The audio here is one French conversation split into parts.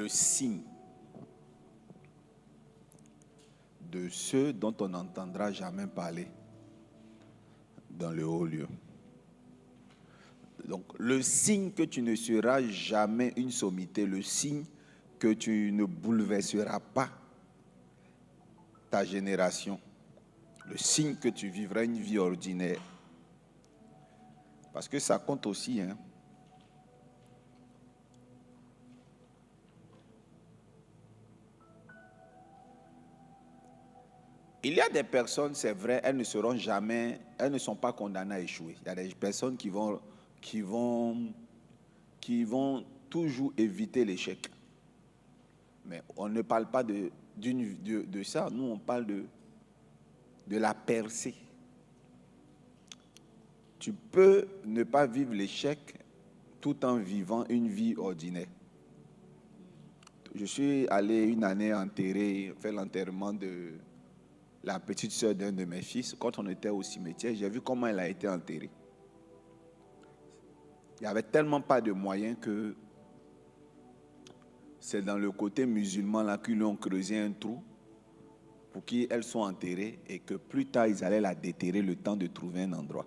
le signe de ceux dont on n'entendra jamais parler dans le haut lieu. Donc, le signe que tu ne seras jamais une sommité, le signe que tu ne bouleverseras pas ta génération, le signe que tu vivras une vie ordinaire. Parce que ça compte aussi, hein. Il y a des personnes, c'est vrai, elles ne sont pas condamnées à échouer. Il y a des personnes qui vont toujours éviter l'échec. Mais on ne parle pas de ça. Nous, on parle de la percée. Tu peux ne pas vivre l'échec tout en vivant une vie ordinaire. Je suis allé une année faire l'enterrement de la petite sœur d'un de mes fils. Quand on était au cimetière, j'ai vu comment elle a été enterrée. Il n'y avait tellement pas de moyens que c'est dans le côté musulman là qu'ils lui ont creusé un trou pour qu'elles soient enterrées et que plus tard, ils allaient la déterrer le temps de trouver un endroit.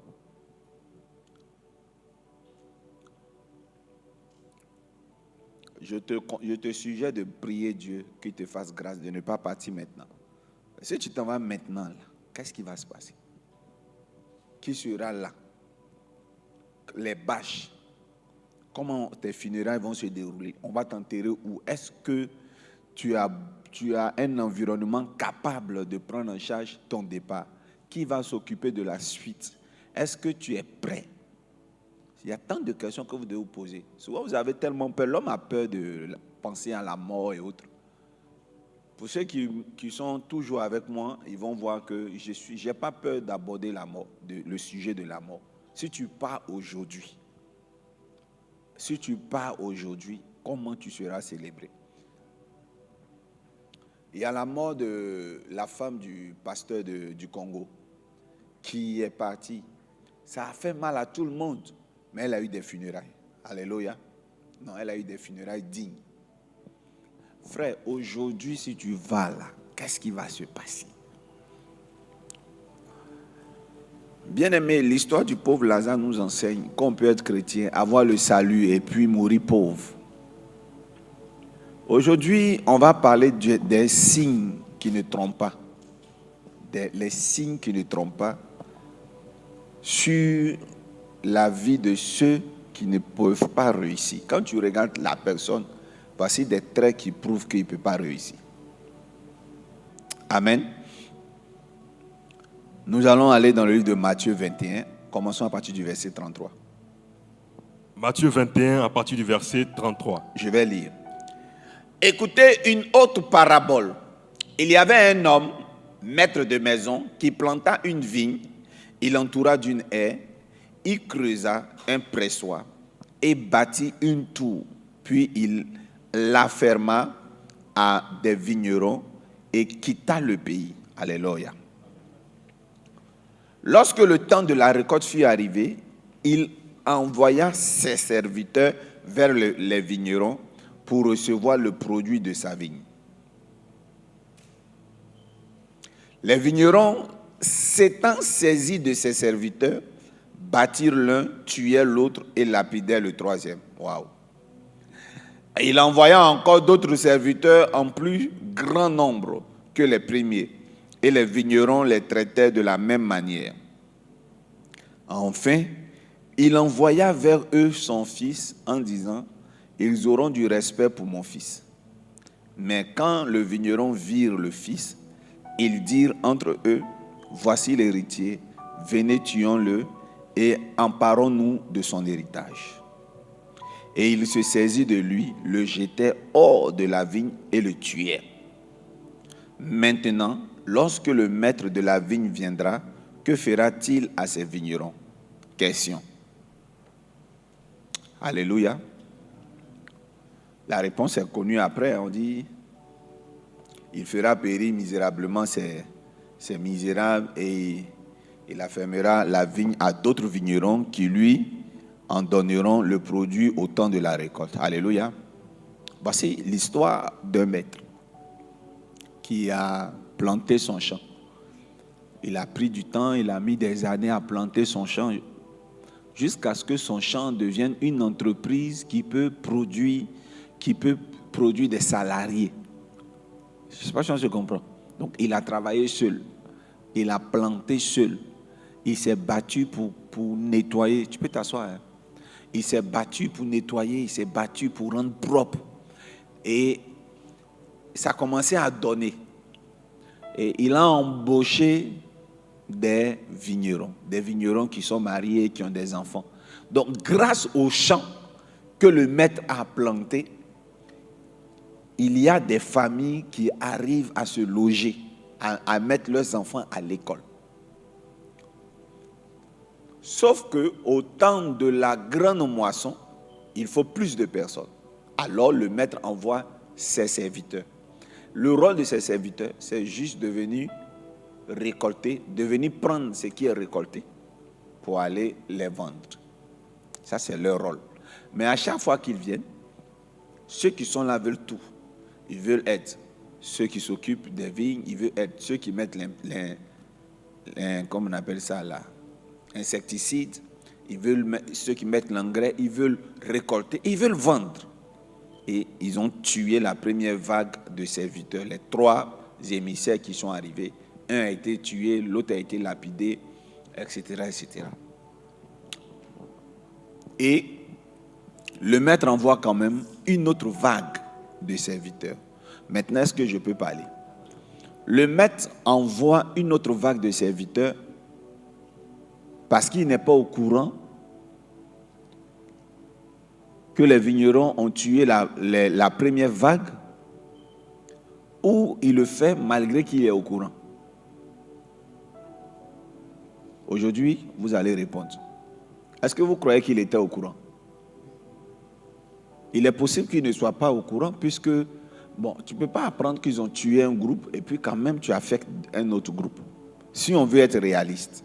Je te suggère de prier Dieu qu'il te fasse grâce de ne pas partir maintenant. Si tu t'en vas maintenant, là, qu'est-ce qui va se passer? Qui sera là? Les bâches. Comment tes funérailles vont se dérouler? On va t'enterrer où? Est-ce que tu as un environnement capable de prendre en charge ton départ? Qui va s'occuper de la suite? Est-ce que tu es prêt? Il y a tant de questions que vous devez vous poser. Souvent, vous avez tellement peur. L'homme a peur de penser à la mort et autres. Pour ceux qui sont toujours avec moi, ils vont voir que je n'ai pas peur d'aborder la mort, le sujet de la mort. Si tu pars aujourd'hui, comment tu seras célébré? Il y a la mort de la femme du pasteur du Congo qui est partie. Ça a fait mal à tout le monde, mais elle a eu des funérailles. Alléluia. Non, elle a eu des funérailles dignes. Frère, aujourd'hui, si tu vas là, qu'est-ce qui va se passer? Bien-aimé, l'histoire du pauvre Lazare nous enseigne qu'on peut être chrétien, avoir le salut et puis mourir pauvre. Aujourd'hui, on va parler des signes qui ne trompent pas. Les signes qui ne trompent pas sur la vie de ceux qui ne peuvent pas réussir. Quand tu regardes la personne, voici des traits qui prouvent qu'il ne peut pas réussir. Amen. Nous allons aller dans le livre de Matthieu 21. Commençons à partir du verset 33. Matthieu 21, à partir du verset 33. Je vais lire. Écoutez une autre parabole. Il y avait un homme, maître de maison, qui planta une vigne. Il l'entoura d'une haie. Il creusa un pressoir et bâtit une tour. Puis il la ferma à des vignerons et quitta le pays. Alléluia. Lorsque le temps de la récolte fut arrivé, il envoya ses serviteurs vers les vignerons pour recevoir le produit de sa vigne. Les vignerons, s'étant saisis de ses serviteurs, battirent l'un, tuèrent l'autre et lapidèrent le troisième. Waouh! Il envoya encore d'autres serviteurs en plus grand nombre que les premiers, et les vignerons les traitèrent de la même manière. Enfin, il envoya vers eux son fils en disant, « Ils auront du respect pour mon fils. » Mais quand le vigneron virent le fils, ils dirent entre eux, « Voici l'héritier, venez tuons-le et emparons-nous de son héritage. » Et il se saisit de lui, le jetait hors de la vigne et le tuait. Maintenant, lorsque le maître de la vigne viendra, que fera-t-il à ses vignerons? Question. Alléluia. La réponse est connue après. On dit, il fera périr misérablement ces misérables et il affermera la vigne à d'autres vignerons qui lui en donneront le produit au temps de la récolte. Alléluia. Voici l'histoire d'un maître qui a planté son champ. Il a pris du temps, il a mis des années à planter son champ jusqu'à ce que son champ devienne une entreprise qui peut produire des salariés. Je ne sais pas si on se comprend. Donc, il a travaillé seul. Il a planté seul. Il s'est battu pour nettoyer. Tu peux t'asseoir. Hein? Il s'est battu pour nettoyer. Il s'est battu pour rendre propre. Et ça a commencé à donner. Et il a embauché des vignerons qui sont mariés, qui ont des enfants. Donc, grâce au champ que le maître a planté, il y a des familles qui arrivent à se loger, à mettre leurs enfants à l'école. Sauf qu'au temps de la grande moisson, il faut plus de personnes. Alors le maître envoie ses serviteurs. Le rôle de ces serviteurs, c'est juste de venir récolter, de venir prendre ce qui est récolté pour aller les vendre. Ça, c'est leur rôle. Mais à chaque fois qu'ils viennent, ceux qui sont là veulent tout. Ils veulent être ceux qui s'occupent des vignes, ils veulent être ceux qui mettent comment on appelle ça là, insecticides, ceux qui mettent l'engrais, ils veulent récolter, ils veulent vendre. Et ils ont tué la première vague de serviteurs, les 3 émissaires qui sont arrivés. Un a été tué, l'autre a été lapidé, etc., etc. Et le maître envoie quand même une autre vague de serviteurs. Maintenant, est-ce que je peux parler? Le maître envoie une autre vague de serviteurs parce qu'il n'est pas au courant que les vignerons ont tué la première vague, ou il le fait malgré qu'il est au courant? Aujourd'hui, vous allez répondre. Est-ce que vous croyez qu'il était au courant? Il est possible qu'il ne soit pas au courant puisque, tu ne peux pas apprendre qu'ils ont tué un groupe et puis quand même tu affectes un autre groupe. Si on veut être réaliste.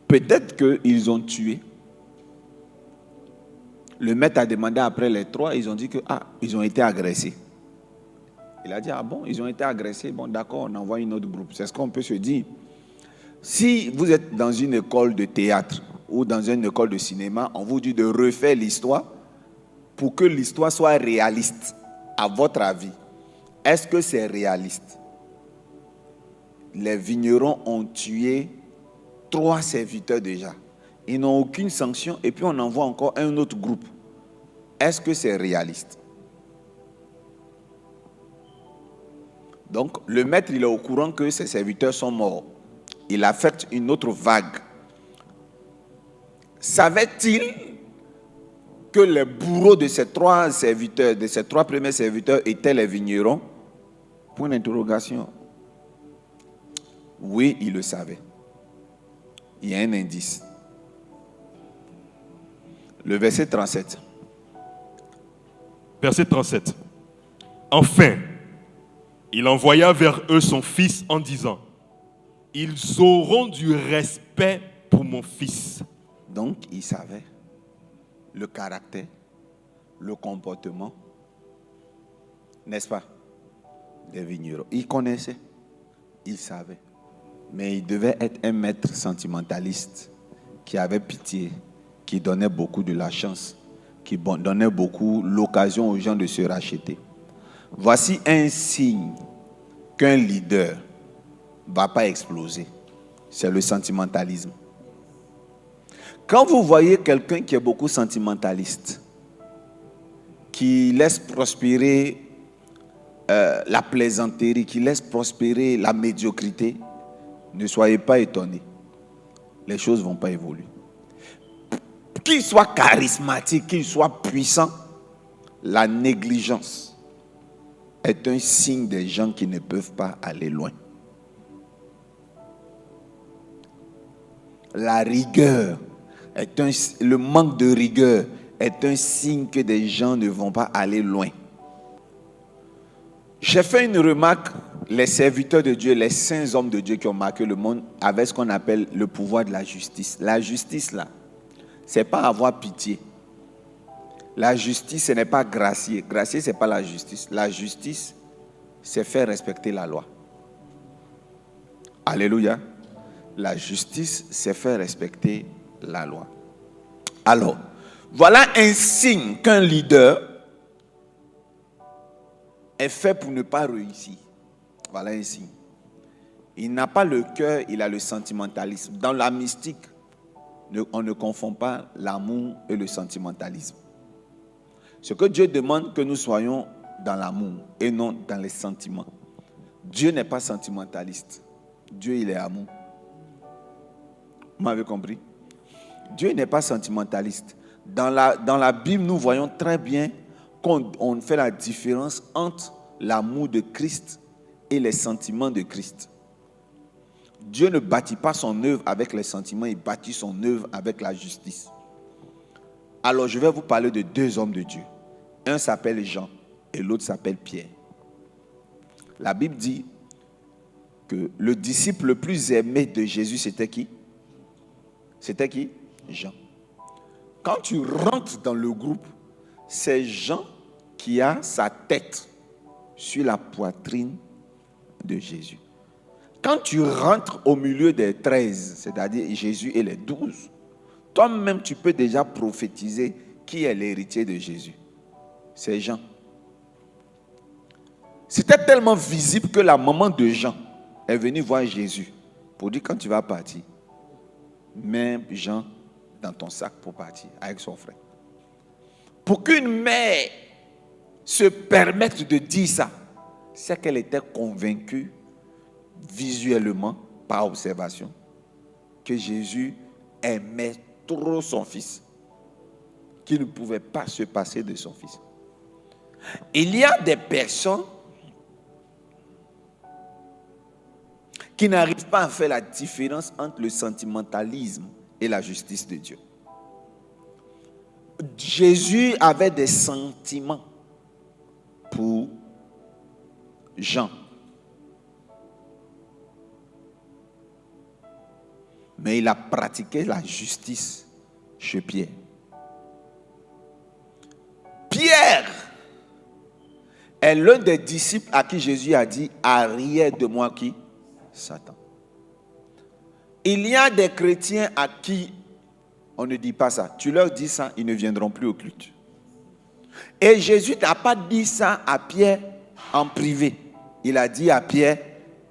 Peut-être qu'ils ont tué. Le maître a demandé après les 3, ils ont dit que ils ont été agressés. Il a dit, ils ont été agressés, d'accord, on envoie un autre groupe. C'est ce qu'on peut se dire. Si vous êtes dans une école de théâtre ou dans une école de cinéma, on vous dit de refaire l'histoire pour que l'histoire soit réaliste. À votre avis, est-ce que c'est réaliste? Les vignerons ont tué 3 serviteurs déjà. Ils n'ont aucune sanction et puis on envoie encore un autre groupe. Est-ce que c'est réaliste? Donc, le maître, il est au courant que ses serviteurs sont morts. Il affecte une autre vague. Savait-il que les bourreaux de ces 3 serviteurs, de ces 3 premiers serviteurs, étaient les vignerons? Point d'interrogation. Oui, il le savait. Il y a un indice. Le verset 37. Verset 37. Enfin, il envoya vers eux son fils en disant, « Ils auront du respect pour mon fils. » Donc, il savait le caractère, le comportement, n'est-ce pas, des vignerons. Il connaissait, il savait. Mais il devait être un maître sentimentaliste qui avait pitié, qui donnait beaucoup de la chance, qui donnait beaucoup l'occasion aux gens de se racheter. Voici un signe qu'un leader ne va pas exploser. C'est le sentimentalisme. Quand vous voyez quelqu'un qui est beaucoup sentimentaliste, qui laisse prospérer la plaisanterie, qui laisse prospérer la médiocrité, ne soyez pas étonnés. Les choses ne vont pas évoluer. Qu'il soit charismatique, qu'il soit puissant, la négligence est un signe des gens qui ne peuvent pas aller loin. La rigueur le manque de rigueur est un signe que des gens ne vont pas aller loin. J'ai fait une remarque, les serviteurs de Dieu, les saints hommes de Dieu qui ont marqué le monde avaient ce qu'on appelle le pouvoir de la justice. La justice là, ce n'est pas avoir pitié. La justice, ce n'est pas gracier. Gracier, ce n'est pas la justice. La justice, c'est faire respecter la loi. Alléluia. La justice, c'est faire respecter la loi. Alors, voilà un signe qu'un leader est fait pour ne pas réussir. Voilà un signe. Il n'a pas le cœur, il a le sentimentalisme. Dans la mystique, on ne confond pas l'amour et le sentimentalisme. Ce que Dieu demande, que nous soyons dans l'amour et non dans les sentiments. Dieu n'est pas sentimentaliste. Dieu, il est amour. Vous m'avez compris? Dieu n'est pas sentimentaliste. Dans la Bible, nous voyons très bien qu'on fait la différence entre l'amour de Christ et les sentiments de Christ. Dieu ne bâtit pas son œuvre avec les sentiments, il bâtit son œuvre avec la justice. Alors, je vais vous parler de deux hommes de Dieu. Un s'appelle Jean et l'autre s'appelle Pierre. La Bible dit que le disciple le plus aimé de Jésus, c'était qui? C'était qui? Jean. Quand tu rentres dans le groupe, c'est Jean qui a sa tête sur la poitrine de Jésus. Quand tu rentres au milieu des 13, c'est-à-dire Jésus et les 12, toi-même tu peux déjà prophétiser qui est l'héritier de Jésus. C'est Jean. C'était tellement visible que la maman de Jean est venue voir Jésus pour dire quand tu vas partir, mets Jean dans ton sac pour partir avec son frère. Pour qu'une mère se permette de dire ça, c'est qu'elle était convaincue visuellement, par observation, que Jésus aimait trop son fils, qu'il ne pouvait pas se passer de son fils. Il y a des personnes qui n'arrivent pas à faire la différence entre le sentimentalisme et la justice de Dieu. Jésus avait des sentiments pour Jean. Mais il a pratiqué la justice chez Pierre. Pierre est l'un des disciples à qui Jésus a dit « Arrière de moi qui? Satan ». Il y a des chrétiens à qui on ne dit pas ça. Tu leur dis ça, ils ne viendront plus au culte. Et Jésus n'a pas dit ça à Pierre en privé. Il a dit à Pierre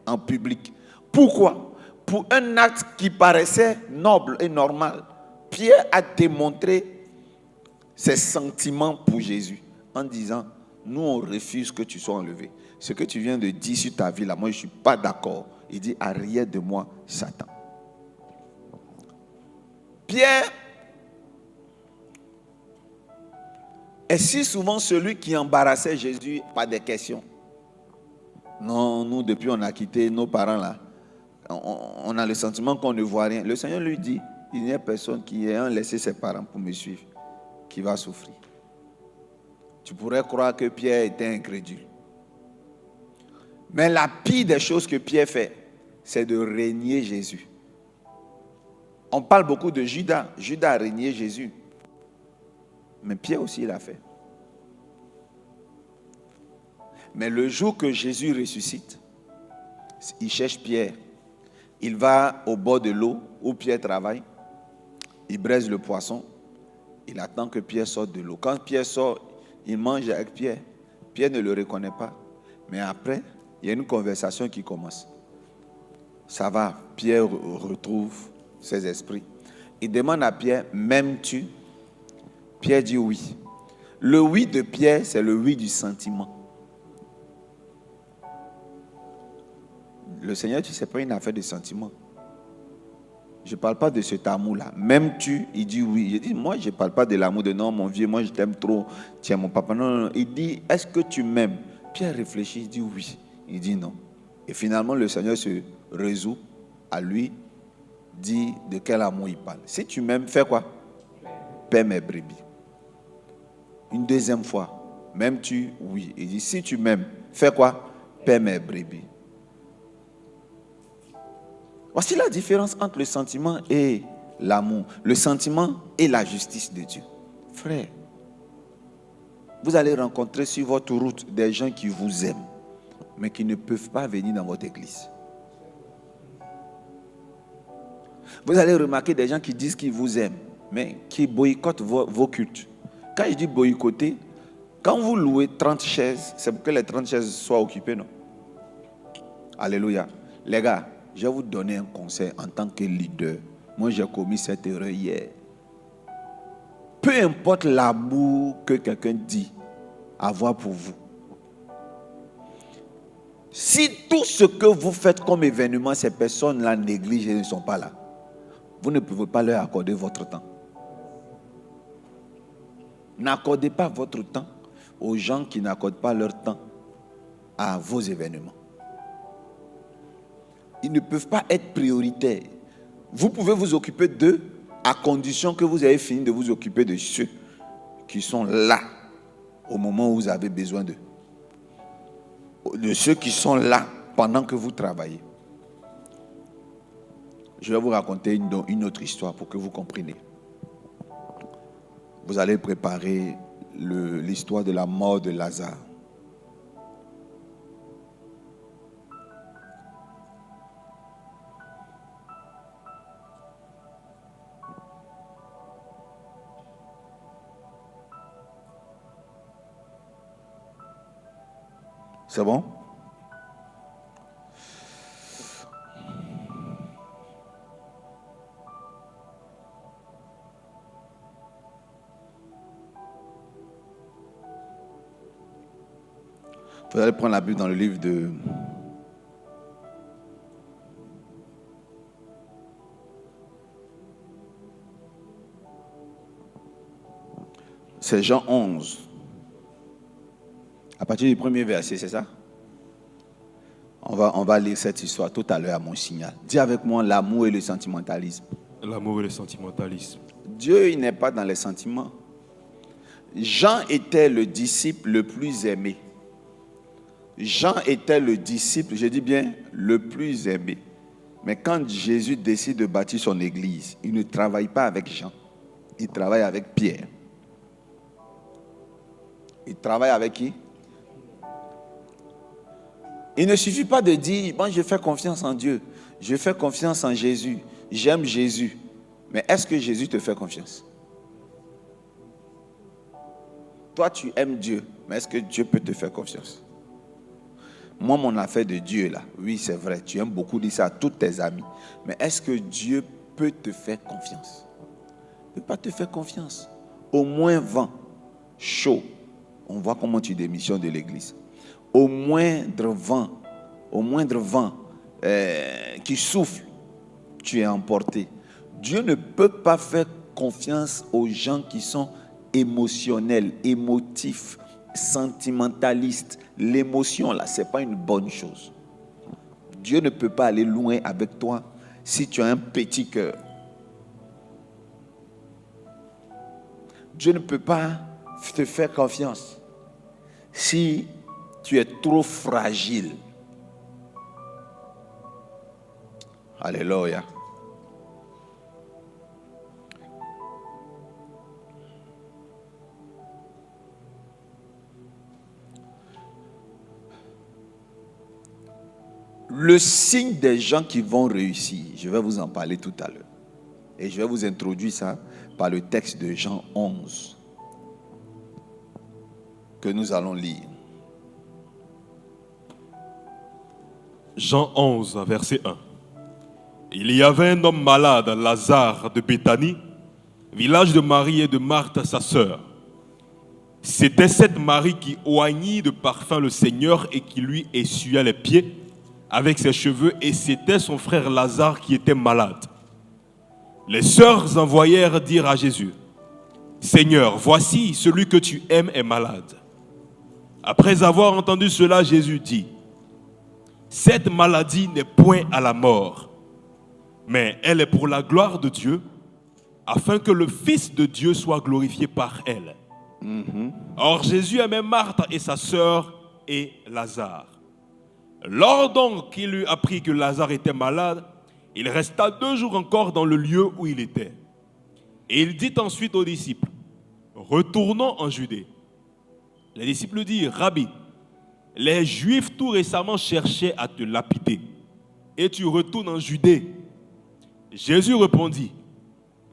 en public. Pourquoi? Pour un acte qui paraissait noble et normal, Pierre a démontré ses sentiments pour Jésus en disant, nous on refuse que tu sois enlevé. Ce que tu viens de dire sur ta vie là, moi je ne suis pas d'accord. Il dit, arrière de moi, Satan. Pierre est si souvent celui qui embarrassait Jésus par des questions. Non, nous depuis on a quitté nos parents là. On a le sentiment qu'on ne voit rien. Le Seigneur lui dit, il n'y a personne qui ayant laissé ses parents pour me suivre, qui va souffrir. Tu pourrais croire que Pierre était incrédule. Mais la pire des choses que Pierre fait, c'est de régner Jésus. On parle beaucoup de Judas. Judas a régné Jésus. Mais Pierre aussi l'a fait. Mais le jour que Jésus ressuscite, il cherche Pierre. Il va au bord de l'eau où Pierre travaille. Il braise le poisson. Il attend que Pierre sorte de l'eau. Quand Pierre sort, il mange avec Pierre. Pierre ne le reconnaît pas. Mais après, il y a une conversation qui commence. Ça va. Pierre retrouve ses esprits. Il demande à Pierre, m'aimes-tu? Pierre dit oui. Le oui de Pierre, c'est le oui du sentiment. Le Seigneur, tu sais pas une affaire de sentiment. Je ne parle pas de cet amour-là. M'aimes-tu? Il dit oui. Il dit, moi, je ne parle pas de l'amour de non, mon vieux, moi, je t'aime trop. Tiens, mon papa. Non, non, non. Il dit, est-ce que tu m'aimes? Pierre réfléchit, il dit oui. Il dit non. Et finalement, le Seigneur se résout à lui dire de quel amour il parle. Si tu m'aimes, fais quoi? Paie mes brebis. Une deuxième fois. M'aimes-tu? Oui. Il dit, si tu m'aimes, fais quoi? Paie mes brebis. Voici la différence entre le sentiment et l'amour, le sentiment et la justice de Dieu. Frère, vous allez rencontrer sur votre route des gens qui vous aiment, mais qui ne peuvent pas venir dans votre église. Vous allez remarquer des gens qui disent qu'ils vous aiment, mais qui boycottent vos cultes. Quand je dis boycotter, quand vous louez 30 chaises, c'est pour que les 30 chaises soient occupées, non? Alléluia. Les gars, je vais vous donner un conseil en tant que leader. Moi, j'ai commis cette erreur hier. Peu importe l'amour que quelqu'un dit avoir pour vous. Si tout ce que vous faites comme événement, ces personnes-là négligent et ne sont pas là, vous ne pouvez pas leur accorder votre temps. N'accordez pas votre temps aux gens qui n'accordent pas leur temps à vos événements. Ils ne peuvent pas être prioritaires. Vous pouvez vous occuper d'eux à condition que vous ayez fini de vous occuper de ceux qui sont là au moment où vous avez besoin d'eux. De ceux qui sont là pendant que vous travaillez. Je vais vous raconter une autre histoire pour que vous compreniez. Vous allez préparer l'histoire de la mort de Lazare. C'est bon? Vous allez prendre la Bible dans le livre de c'est Jean 11. À partir du premier verset, c'est ça? On va lire cette histoire tout à l'heure à mon signal. Dis avec moi l'amour et le sentimentalisme. L'amour et le sentimentalisme. Dieu, il n'est pas dans les sentiments. Jean était le disciple le plus aimé. Jean était le disciple, je dis bien, le plus aimé. Mais quand Jésus décide de bâtir son église, il ne travaille pas avec Jean. Il travaille avec Pierre. Il travaille avec qui? Il ne suffit pas de dire, bon, je fais confiance en Dieu, je fais confiance en Jésus, j'aime Jésus. Mais est-ce que Jésus te fait confiance? Toi, tu aimes Dieu, mais est-ce que Dieu peut te faire confiance? Moi, mon affaire de Dieu, là, oui, c'est vrai, tu aimes beaucoup dire ça à tous tes amis. Mais est-ce que Dieu peut te faire confiance? Il ne peut pas te faire confiance. Au moindre chaud, on voit comment tu démissionnes de l'église. Au moindre vent qui souffle, tu es emporté. Dieu ne peut pas faire confiance aux gens qui sont émotionnels, émotifs, sentimentalistes. L'émotion, là, ce n'est pas une bonne chose. Dieu ne peut pas aller loin avec toi si tu as un petit cœur. Dieu ne peut pas te faire confiance si tu es trop fragile. Alléluia. Le signe des gens qui vont réussir, je vais vous en parler tout à l'heure. Et je vais vous introduire ça par le texte de Jean 11 que nous allons lire. Jean 11, verset 1. Il y avait un homme malade, Lazare de Béthanie, village de Marie et de Marthe, sa sœur. C'était cette Marie qui oignit de parfum le Seigneur et qui lui essuya les pieds avec ses cheveux, et c'était son frère Lazare qui était malade. Les sœurs envoyèrent dire à Jésus, « Seigneur, voici celui que tu aimes est malade. » Après avoir entendu cela, Jésus dit, « Cette maladie n'est point à la mort, mais elle est pour la gloire de Dieu, afin que le Fils de Dieu soit glorifié par elle. » Or Jésus aimait Marthe et sa sœur et Lazare. Lors donc qu'il eut appris que Lazare était malade, il resta 2 jours encore dans le lieu où il était. Et il dit ensuite aux disciples, retournons en Judée. Les disciples disent, Rabbi, les Juifs tout récemment cherchaient à te lapider. Et tu retournes en Judée. Jésus répondit,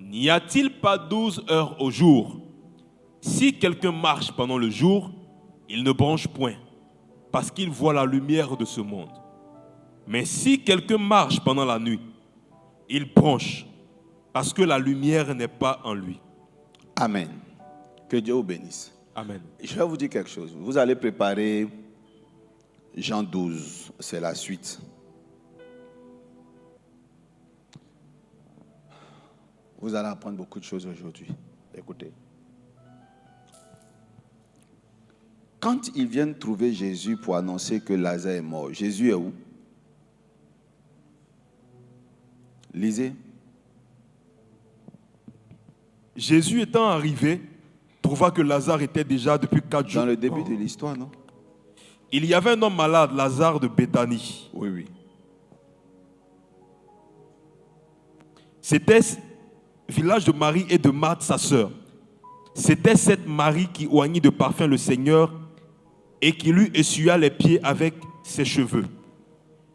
n'y a-t-il pas 12 heures au jour? Si quelqu'un marche pendant le jour, il ne bronche point, parce qu'il voit la lumière de ce monde. Mais si quelqu'un marche pendant la nuit, il bronche, parce que la lumière n'est pas en lui. Amen. Que Dieu vous bénisse. Amen. Je vais vous dire quelque chose. Vous allez préparer Jean 12, c'est la suite. Vous allez apprendre beaucoup de choses aujourd'hui. Écoutez. Quand ils viennent trouver Jésus pour annoncer que Lazare est mort, Jésus est où? Lisez. Jésus étant arrivé, trouva que Lazare était déjà depuis 4 jours. Dans le début de l'histoire, non? Il y avait un homme malade, Lazare de Béthanie. Oui, oui. C'était le village de Marie et de Marthe, sa sœur. C'était cette Marie qui oignit de parfum le Seigneur et qui lui essuya les pieds avec ses cheveux.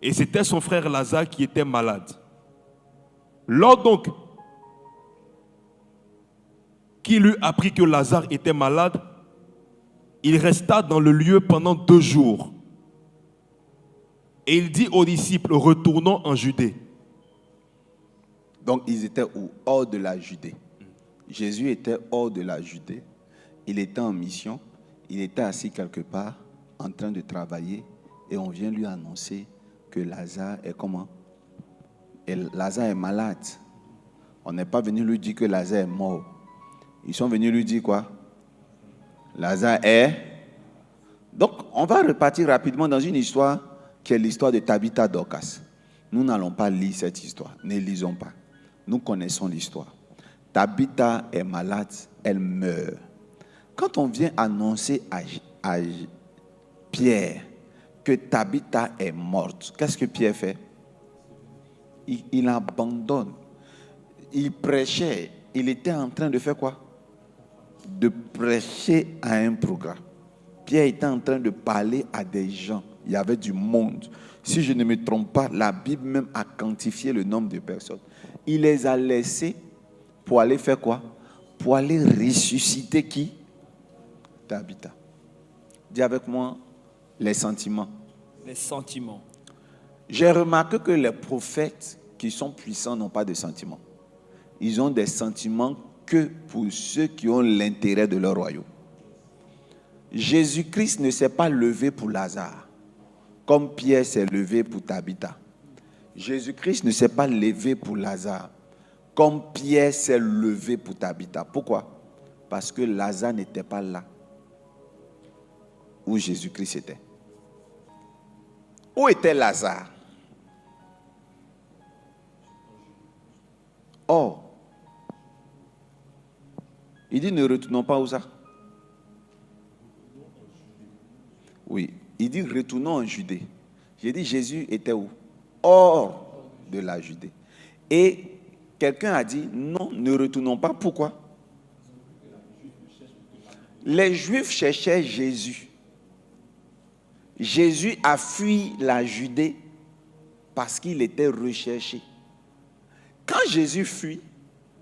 Et c'était son frère Lazare qui était malade. Lors donc qu'il eut appris que Lazare était malade, il resta dans le lieu pendant 2 jours. Et il dit aux disciples, retournons en Judée. Donc ils étaient où? Hors de la Judée. Jésus était hors de la Judée. Il était en mission. Il était assis quelque part en train de travailler et on vient lui annoncer que Lazare est comment? Et Lazare est malade. On n'est pas venu lui dire que Lazare est mort. Ils sont venus lui dire quoi? Lazare est... Donc, on va repartir rapidement dans une histoire qui est l'histoire de Tabitha Dorcas. Nous n'allons pas lire cette histoire. Ne lisons pas. Nous connaissons l'histoire. Tabitha est malade, elle meurt. Quand on vient annoncer à Pierre que Tabitha est morte, qu'est-ce que Pierre fait? Il abandonne. Il prêchait. Il était en train de faire quoi? De prêcher à un programme. Pierre était en train de parler à des gens. Il y avait du monde. Si je ne me trompe pas, la Bible même a quantifié le nombre de personnes. Il les a laissés pour aller faire quoi? Pour aller ressusciter qui? Tabitha. Dis avec moi les sentiments. Les sentiments. J'ai remarqué que les prophètes qui sont puissants n'ont pas de sentiments. Ils ont des sentiments que pour ceux qui ont l'intérêt de leur royaume. Jésus-Christ ne s'est pas levé pour Lazare, comme Pierre s'est levé pour Tabitha. Jésus-Christ ne s'est pas levé pour Lazare, comme Pierre s'est levé pour Tabitha. Pourquoi? Parce que Lazare n'était pas là où Jésus-Christ était. Où était Lazare? Or, il dit ne retournons pas où ça? Oui, il dit retournons en Judée. J'ai dit Jésus était où? Hors de la Judée. Et quelqu'un a dit non, ne retournons pas. Pourquoi? Les Juifs cherchaient Jésus. Jésus a fui la Judée parce qu'il était recherché. Quand Jésus fuit,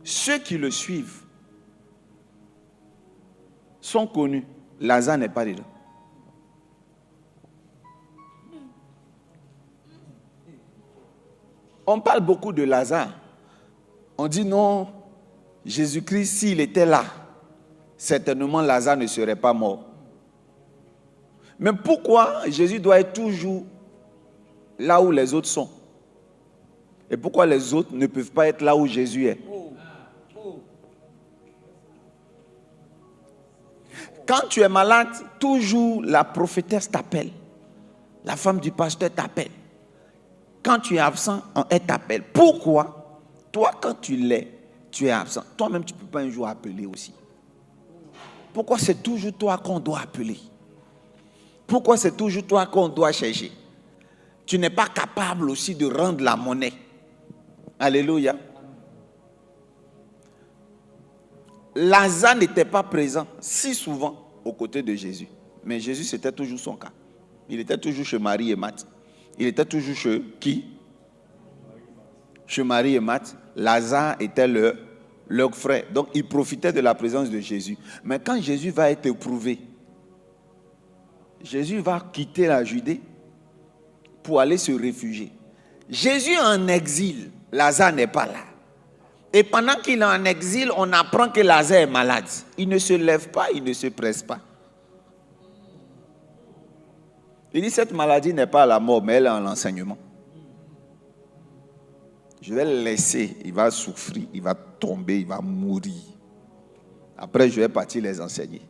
ceux qui le suivent sont connus. Lazare n'est pas dedans. On parle beaucoup de Lazare. On dit non, Jésus-Christ, s'il était là, certainement Lazare ne serait pas mort. Mais pourquoi Jésus doit être toujours là où les autres sont? Et pourquoi les autres ne peuvent pas être là où Jésus est? Quand tu es malade, toujours la prophétesse t'appelle. La femme du pasteur t'appelle. Quand tu es absent, elle t'appelle. Pourquoi? Toi, quand tu l'es, tu es absent. Toi-même, tu ne peux pas un jour appeler aussi. Pourquoi c'est toujours toi qu'on doit appeler? Pourquoi c'est toujours toi qu'on doit chercher? Tu n'es pas capable aussi de rendre la monnaie. Alléluia. Lazare n'était pas présent si souvent aux côtés de Jésus. Mais Jésus, c'était toujours son cas. Il était toujours chez Marie et Marthe. Il était toujours chez qui? Chez Marie et Marthe. Lazare était leur frère. Donc, il profitait de la présence de Jésus. Mais quand Jésus va être éprouvé, Jésus va quitter la Judée pour aller se réfugier. Jésus est en exil. Lazare n'est pas là. Et pendant qu'il est en exil, on apprend que Lazare est malade. Il ne se lève pas, il ne se presse pas. Il dit, cette maladie n'est pas à la mort, mais elle est en l'enseignement. Je vais le laisser, il va souffrir, il va tomber, il va mourir. Après, je vais partir les enseigner.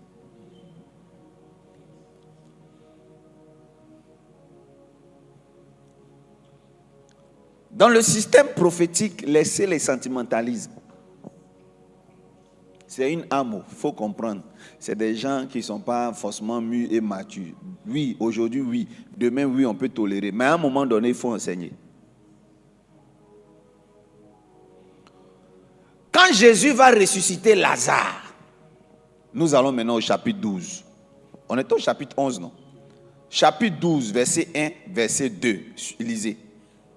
Dans le système prophétique, laissez les sentimentalismes. C'est une âme, il faut comprendre. C'est des gens qui ne sont pas forcément mûrs et matures. Oui, aujourd'hui, oui. Demain, oui, on peut tolérer. Mais à un moment donné, il faut enseigner. Quand Jésus va ressusciter Lazare, nous allons maintenant au chapitre 12. On est au chapitre 11, non? Chapitre 12, verset 1, verset 2. Lisez.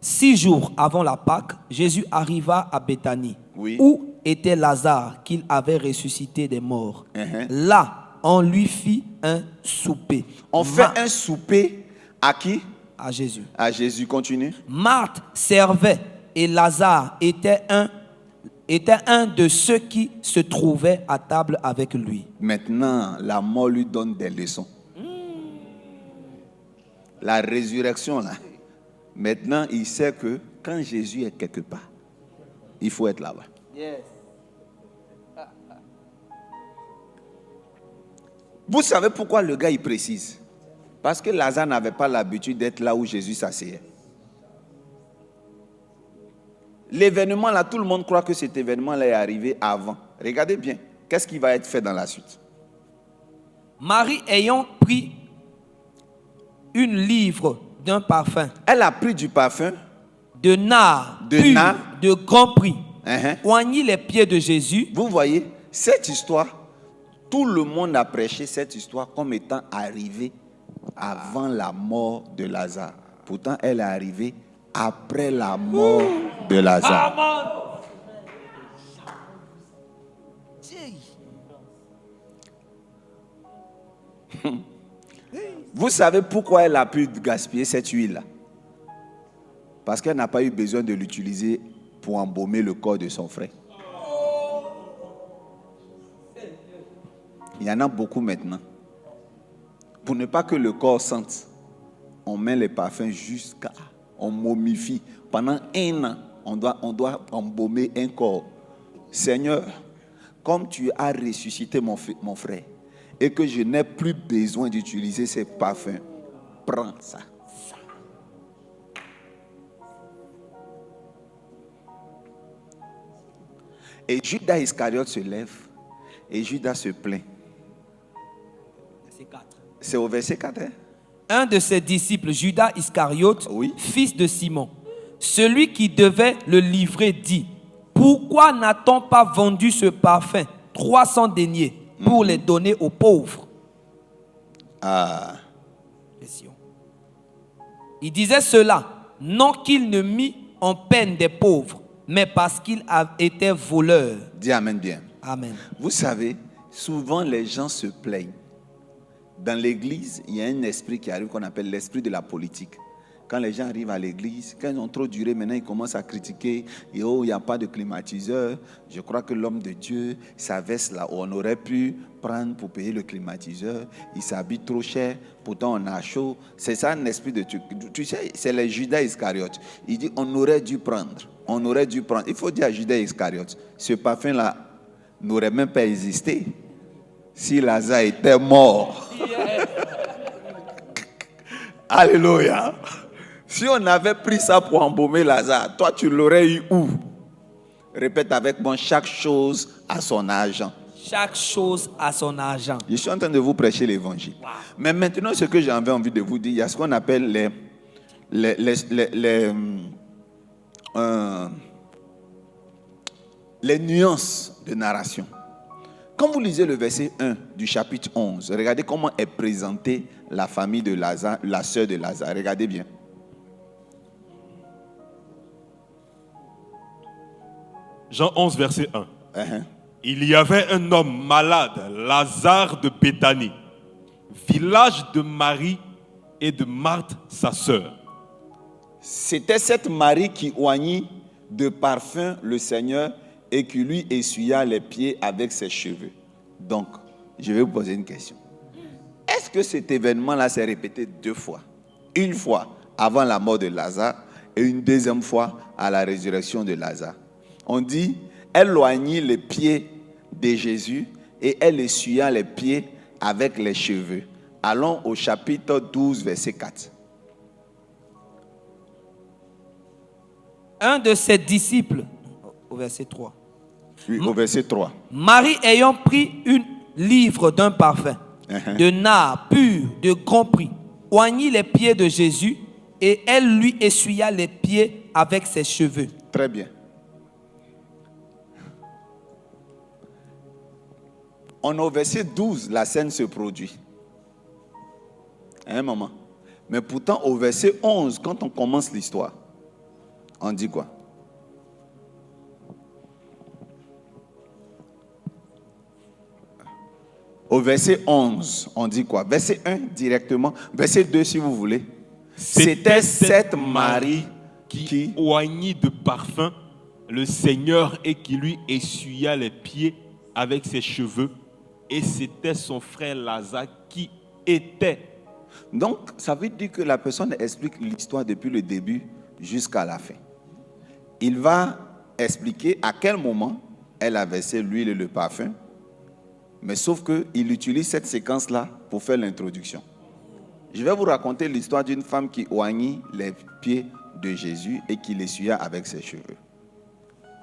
6 jours avant la Pâque, Jésus arriva à Béthanie, Oui. où était Lazare qu'il avait ressuscité des morts. Là, on lui fit un souper. On fait un souper à qui? À Jésus. À Jésus, continue. Marthe servait et Lazare était un de ceux qui se trouvaient à table avec lui. Maintenant, la mort lui donne des leçons. La résurrection, là. Maintenant, il sait que quand Jésus est quelque part, il faut être là-bas. Yes. Vous savez pourquoi le gars, il précise? Parce que Lazare n'avait pas l'habitude d'être là où Jésus s'asseyait. L'événement là, tout le monde croit que cet événement là est arrivé avant. Regardez bien, qu'est-ce qui va être fait dans la suite? Marie ayant pris une livre d'un parfum, Elle a pris du parfum, de nard, De pur, nard. de grand prix, uh-huh. oignit les pieds de Jésus. Vous voyez, cette histoire, tout le monde a prêché cette histoire comme étant arrivée avant la mort de Lazare. Pourtant, elle est arrivée après la mort de Lazare. Vous savez pourquoi elle a pu gaspiller cette huile-là? Parce qu'elle n'a pas eu besoin de l'utiliser pour embaumer le corps de son frère. Il y en a beaucoup maintenant. Pour ne pas que le corps sente, on met les parfums jusqu'à... On momifie. Pendant 1 an, on doit embaumer un corps. Seigneur, comme tu as ressuscité mon frère, et que je n'ai plus besoin d'utiliser ces parfums, prends ça. Et Judas Iscariote se lève et Judas se plaint. C'est au verset 4. Hein? Un de ses disciples, Judas Iscariote, Oui. fils de Simon, celui qui devait le livrer, dit: pourquoi n'a-t-on pas vendu ce parfum 300 deniers pour les donner aux pauvres? Ah. Il disait cela, non qu'il ne mit en peine des pauvres, mais parce qu'il était voleur. Dis amen bien. Amen. Vous savez, souvent les gens se plaignent. Dans l'église, il y a un esprit qui arrive qu'on appelle l'esprit de la politique. Quand les gens arrivent à l'église, quand ils ont trop duré, maintenant ils commencent à critiquer. Et oh, il n'y a pas de climatiseur. Je crois que l'homme de Dieu, sa veste là, on aurait pu prendre pour payer le climatiseur. Il s'habille trop cher, pourtant on a chaud. C'est ça un esprit de Dieu. Tu sais, c'est les Judas Iscariote. Il dit, on aurait dû prendre. On aurait dû prendre. Il faut dire à Judas Iscariote, ce parfum là n'aurait même pas existé si Lazare était mort. Alléluia. Si on avait pris ça pour embaumer Lazare, toi tu l'aurais eu où? Répète avec moi, chaque chose a son argent. Chaque chose a son argent. Je suis en train de vous prêcher l'évangile. Wow. Mais maintenant, ce que j'avais envie de vous dire, il y a ce qu'on appelle les nuances de narration. Quand vous lisez le verset 1 du chapitre 11, regardez comment est présentée la famille de Lazare, la sœur de Lazare. Regardez bien. Jean 11, verset 1. Uh-huh. Il y avait un homme malade, Lazare de Béthanie, village de Marie et de Marthe, sa sœur. C'était cette Marie qui oignit de parfum le Seigneur et qui lui essuya les pieds avec ses cheveux. Donc, je vais vous poser une question. Est-ce que cet événement-là s'est répété 2 fois? Une fois avant la mort de Lazare et une deuxième fois à la résurrection de Lazare. On dit, elle oignit les pieds de Jésus et elle essuya les pieds avec les cheveux. Allons au chapitre 12, verset 4. Un de ses disciples, au verset 3. Oui, au verset 3. Marie ayant pris une livre d'un parfum, de nard pur, de grand prix, oignit les pieds de Jésus et elle lui essuya les pieds avec ses cheveux. Très bien. On est au verset 12, la scène se produit. À un moment. Mais pourtant, au verset 11, quand on commence l'histoire, on dit quoi? Au verset 11, on dit quoi? Verset 1 directement. Verset 2 si vous voulez. C'était cette Marie qui oignit de parfum le Seigneur et qui lui essuya les pieds avec ses cheveux. Et c'était son frère Lazare qui était. Donc, ça veut dire que la personne explique l'histoire depuis le début jusqu'à la fin. Il va expliquer à quel moment elle a versé l'huile et le parfum. Mais sauf qu'il utilise cette séquence-là pour faire l'introduction. Je vais vous raconter l'histoire d'une femme qui oignit les pieds de Jésus et qui l'essuya avec ses cheveux.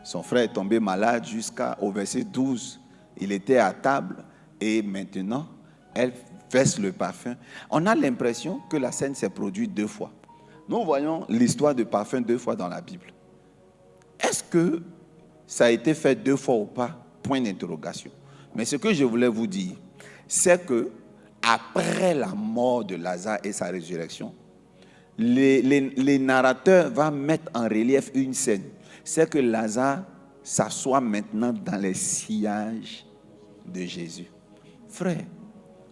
Son frère est tombé malade jusqu'au verset 12. Il était à table et maintenant, elle verse le parfum. On a l'impression que la scène s'est produite 2 fois. Nous voyons l'histoire de parfum 2 fois dans la Bible. Est-ce que ça a été fait 2 fois ou pas? Point d'interrogation. Mais ce que je voulais vous dire, c'est que après la mort de Lazare et sa résurrection, les narrateurs vont mettre en relief une scène. C'est que Lazare s'assoit maintenant dans les sillages de Jésus. Frère,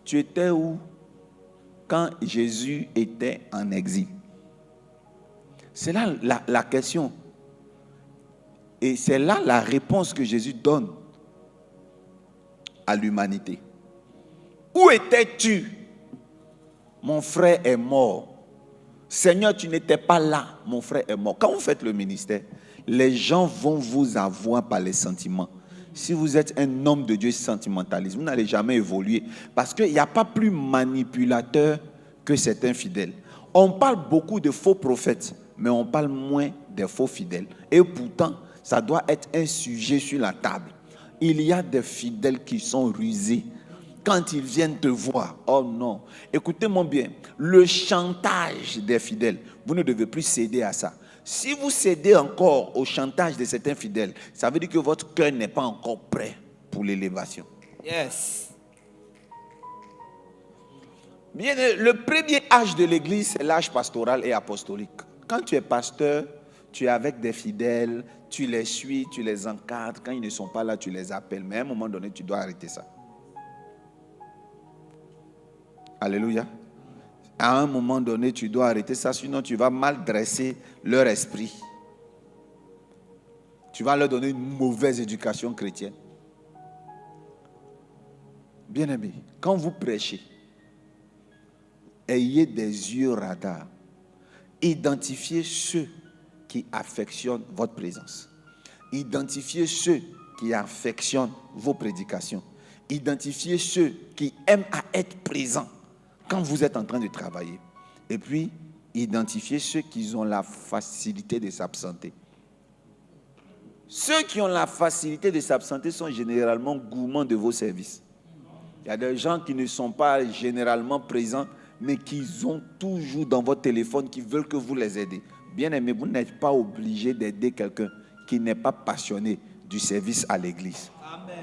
tu étais où quand Jésus était en exil? C'est là la question. Et c'est là la réponse que Jésus donne à l'humanité. Où étais-tu? Mon frère est mort. Seigneur, tu n'étais pas là. Mon frère est mort. Quand vous faites le ministère, les gens vont vous avoir par les sentiments. Si vous êtes un homme de Dieu sentimentaliste, vous n'allez jamais évoluer. Parce qu'il n'y a pas plus manipulateur que certains fidèles. On parle beaucoup de faux prophètes, mais on parle moins des faux fidèles. Et pourtant, ça doit être un sujet sur la table. Il y a des fidèles qui sont rusés. Quand ils viennent te voir, oh non. Écoutez-moi bien, le chantage des fidèles, vous ne devez plus céder à ça. Si vous cédez encore au chantage de certains fidèles, ça veut dire que votre cœur n'est pas encore prêt pour l'élévation. Yes. Bien, le premier âge de l'église, c'est l'âge pastoral et apostolique. Quand tu es pasteur, tu es avec des fidèles, tu les suis, tu les encadres. Quand ils ne sont pas là, tu les appelles. Mais à un moment donné, tu dois arrêter ça. Alléluia. À un moment donné, tu dois arrêter ça, sinon tu vas mal dresser leur esprit. Tu vas leur donner une mauvaise éducation chrétienne. Bien-aimés, quand vous prêchez, ayez des yeux radars. Identifiez ceux qui affectionnent votre présence. Identifiez ceux qui affectionnent vos prédications. Identifiez ceux qui aiment à être présents quand vous êtes en train de travailler. Et puis, identifiez ceux qui ont la facilité de s'absenter. Ceux qui ont la facilité de s'absenter sont généralement gourmands de vos services. Il y a des gens qui ne sont pas généralement présents, mais qui ont toujours dans votre téléphone, qui veulent que vous les aidez. Bien aimé, vous n'êtes pas obligé d'aider quelqu'un qui n'est pas passionné du service à l'église. Amen.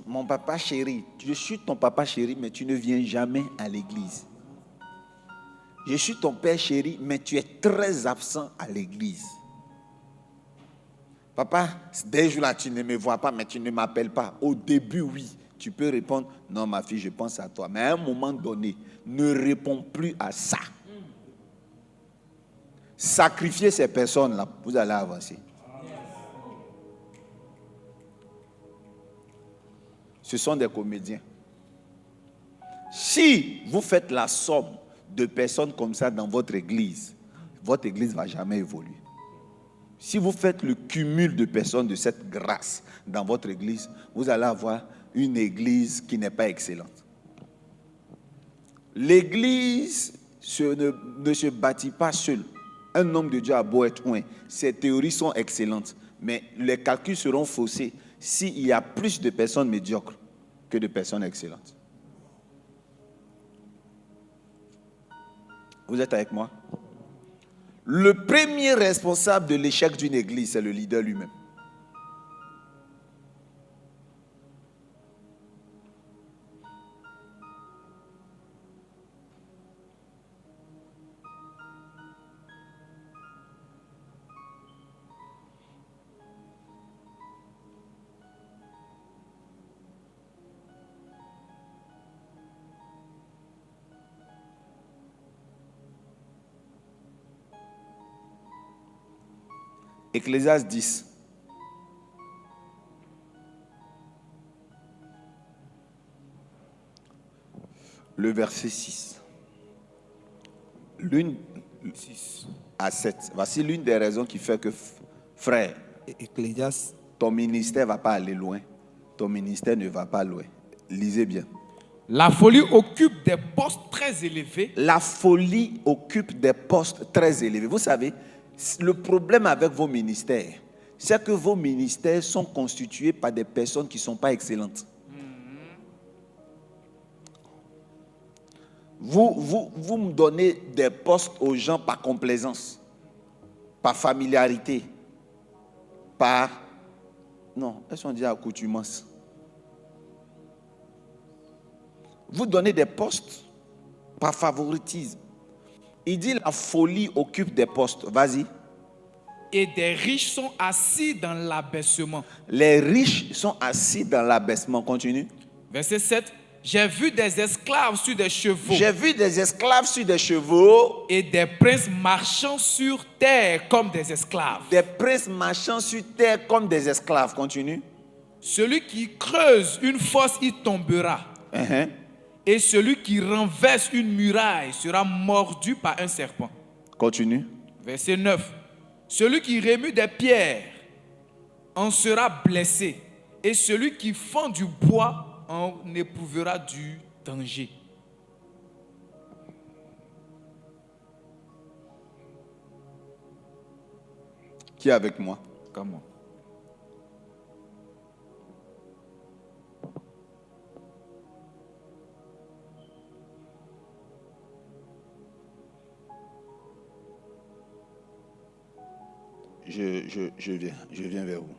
mon papa chéri, je suis ton papa chéri, mais tu ne viens jamais à l'église. Je suis ton père chéri, mais tu es très absent à l'église. Papa, dès ce jour-là, tu ne me vois pas, mais tu ne m'appelles pas. Au début, oui. Tu peux répondre, non ma fille, je pense à toi. Mais à un moment donné, ne réponds plus à ça. Sacrifiez ces personnes-là, vous allez avancer. Ce sont des comédiens. Si vous faites la somme de personnes comme ça dans votre église ne va jamais évoluer. Si vous faites le cumul de personnes de cette grâce dans votre église, vous allez avoir une église qui n'est pas excellente. L'église ne se bâtit pas seule. Un homme de Dieu a beau être loin, ses théories sont excellentes, mais les calculs seront faussés s'il y a plus de personnes médiocres que de personnes excellentes. Vous êtes avec moi? Le premier responsable de l'échec d'une église, c'est le leader lui-même. Ecclésiaste 10. Le verset 6. L'une 6 à 7. Voici l'une des raisons qui fait que, frère, Ecclésiaste. Ton ministère ne va pas aller loin. Ton ministère ne va pas loin. Lisez bien. La folie occupe des postes très élevés. La folie occupe des postes très élevés. Vous savez, le problème avec vos ministères, c'est que vos ministères sont constitués par des personnes qui ne sont pas excellentes. Vous me donnez des postes aux gens par complaisance, par familiarité, par... Non, elles sont dit accoutumance. Vous donnez des postes par favoritisme. Il dit la folie occupe des postes. Vas-y. Et des riches sont assis dans l'abaissement. Les riches sont assis dans l'abaissement. Continue. Verset 7. J'ai vu des esclaves sur des chevaux. J'ai vu des esclaves sur des chevaux. Et des princes marchant sur terre comme des esclaves. Des princes marchant sur terre comme des esclaves. Continue. Celui qui creuse une fosse y tombera. Et celui qui renverse une muraille sera mordu par un serpent. Continue. Verset 9. Celui qui remue des pierres en sera blessé. Et celui qui fend du bois en éprouvera du danger. Qui est avec moi? Comment? Je viens vers vous.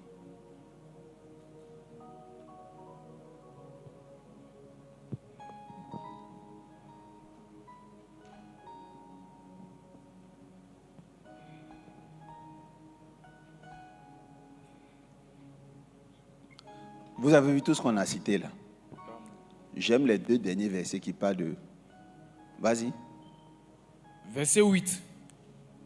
Vous avez vu tout ce qu'on a cité là. J'aime les deux derniers versets qui parlent de... Vas-y. Verset 8.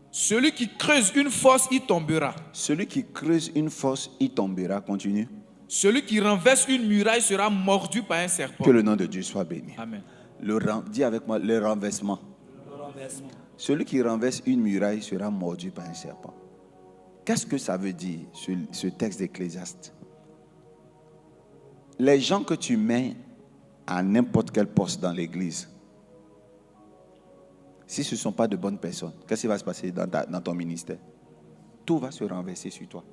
Celui qui creuse une fosse y tombera. Celui qui creuse une fosse y tombera. Continue. Celui qui renverse une muraille sera mordu par un serpent. Que le nom de Dieu soit béni. Amen. Dis avec moi, le renversement. Celui qui renverse une muraille sera mordu par un serpent. Qu'est-ce que ça veut dire, ce texte d'Ecclésiaste? Les gens que tu mets à n'importe quel poste dans l'église, si ce ne sont pas de bonnes personnes, qu'est-ce qui va se passer dans ton ministère? Tout va se renverser sur toi.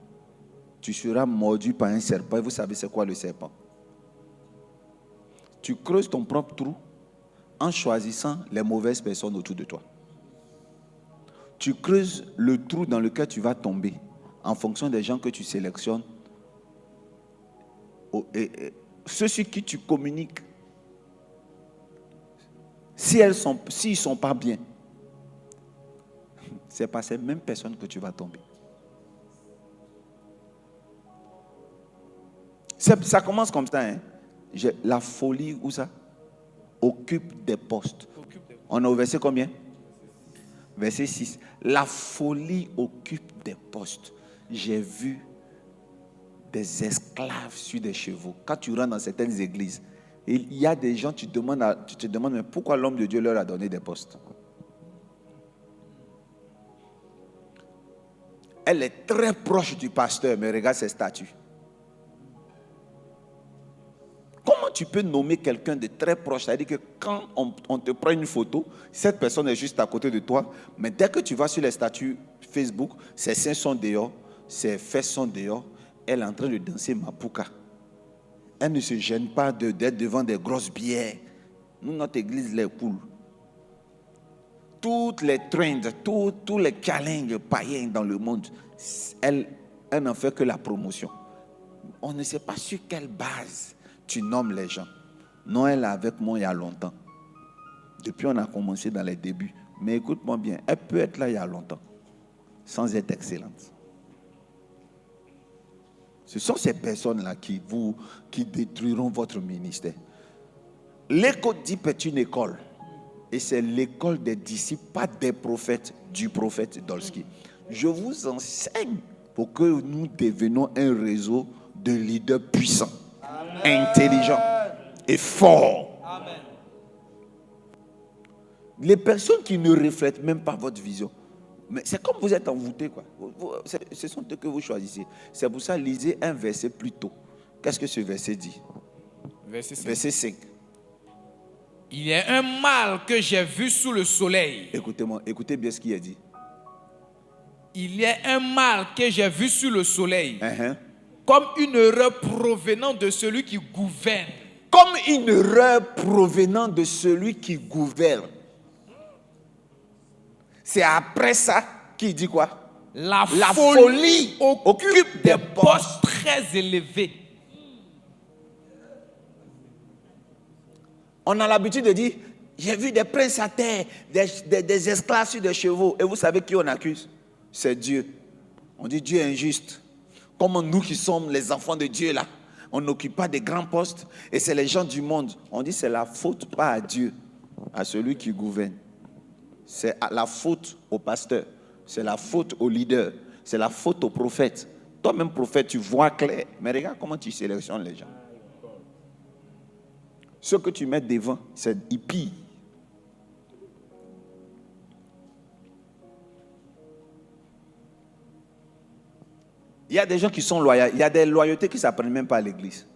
Tu seras mordu par un serpent. Et vous savez c'est quoi le serpent? Tu creuses ton propre trou en choisissant les mauvaises personnes autour de toi. Tu creuses le trou dans lequel tu vas tomber en fonction des gens que tu sélectionnes ceux sur qui tu communiques, s'ils ne sont pas bien, c'est par ces mêmes personnes que tu vas tomber. Ça commence comme ça. Hein? La folie, où ça? Occupe des postes. On est au verset combien? Verset 6. La folie occupe des postes. J'ai vu des esclaves sur des chevaux. Quand tu rentres dans certaines églises, il y a des gens, tu te demandes, mais pourquoi l'homme de Dieu leur a donné des postes? Elle est très proche du pasteur, mais regarde ses statuts. Comment tu peux nommer quelqu'un de très proche? C'est-à-dire que quand on te prend une photo, cette personne est juste à côté de toi, mais dès que tu vas sur les statuts Facebook, ses seins sont dehors, ses fesses sont dehors, elle est en train de danser Mapuka. Elle ne se gêne pas d'être devant des grosses bières. Nous, notre église, est cool. Toutes les trends, tous les challenges païens dans le monde, elle n'en fait que la promotion. On ne sait pas sur quelle base tu nommes les gens. Non, elle est avec moi il y a longtemps. Depuis, on a commencé dans les débuts. Mais écoute-moi bien, elle peut être là il y a longtemps, sans être excellente. Ce sont ces personnes-là qui détruiront votre ministère. L'école DIP est une école. Et c'est l'école des disciples, pas des prophètes, du prophète Dolski. Je vous enseigne pour que nous devenions un réseau de leaders puissants, intelligents et forts. Amen. Les personnes qui ne reflètent même pas votre vision. Mais c'est comme vous êtes envoûtés, quoi. Ce sont eux que vous choisissez. C'est pour ça, lisez un verset plus tôt. Qu'est-ce que ce verset dit? Verset 5. Il y a un mal que j'ai vu sous le soleil. Écoutez-moi, écoutez bien ce qu'il a dit. Il y a un mal que j'ai vu sous le soleil. Uh-huh. Comme une erreur provenant de celui qui gouverne. Comme une erreur provenant de celui qui gouverne. C'est après ça qu'il dit quoi? La folie occupe des postes très élevés. On a l'habitude de dire, j'ai vu des princes à terre, des esclaves sur des chevaux. Et vous savez qui on accuse? C'est Dieu. On dit Dieu est injuste. Comme nous qui sommes les enfants de Dieu là, on n'occupe pas des grands postes. Et c'est les gens du monde. On dit c'est la faute pas à Dieu, à celui qui gouverne. C'est la faute au pasteur. C'est la faute au leader. C'est la faute au prophète. Toi-même prophète, tu vois clair. Mais regarde comment tu sélectionnes les gens. Ce que tu mets devant, c'est hippie. Il y a des gens qui sont loyaux. Il y a des loyautés qui ne s'apprennent même pas à l'église.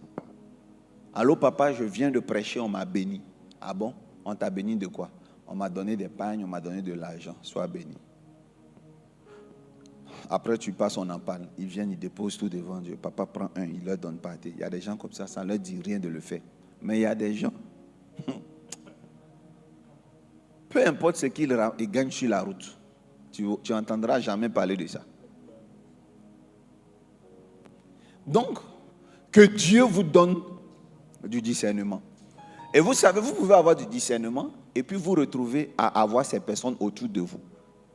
Allô papa, je viens de prêcher, on m'a béni. Ah bon? On t'a béni de quoi? On m'a donné des pagnes, on m'a donné de l'argent. Sois béni. Après tu passes, on en parle. Ils viennent, ils déposent tout devant Dieu. Papa prend un, il ne leur donne pas. Il y a des gens comme ça, ça ne leur dit rien de le faire. Mais il y a des gens, peu importe ce qu'ils gagnent sur la route, tu n'entendras jamais parler de ça. Donc, que Dieu vous donne du discernement. Et vous savez, vous pouvez avoir du discernement et puis vous retrouver à avoir ces personnes autour de vous.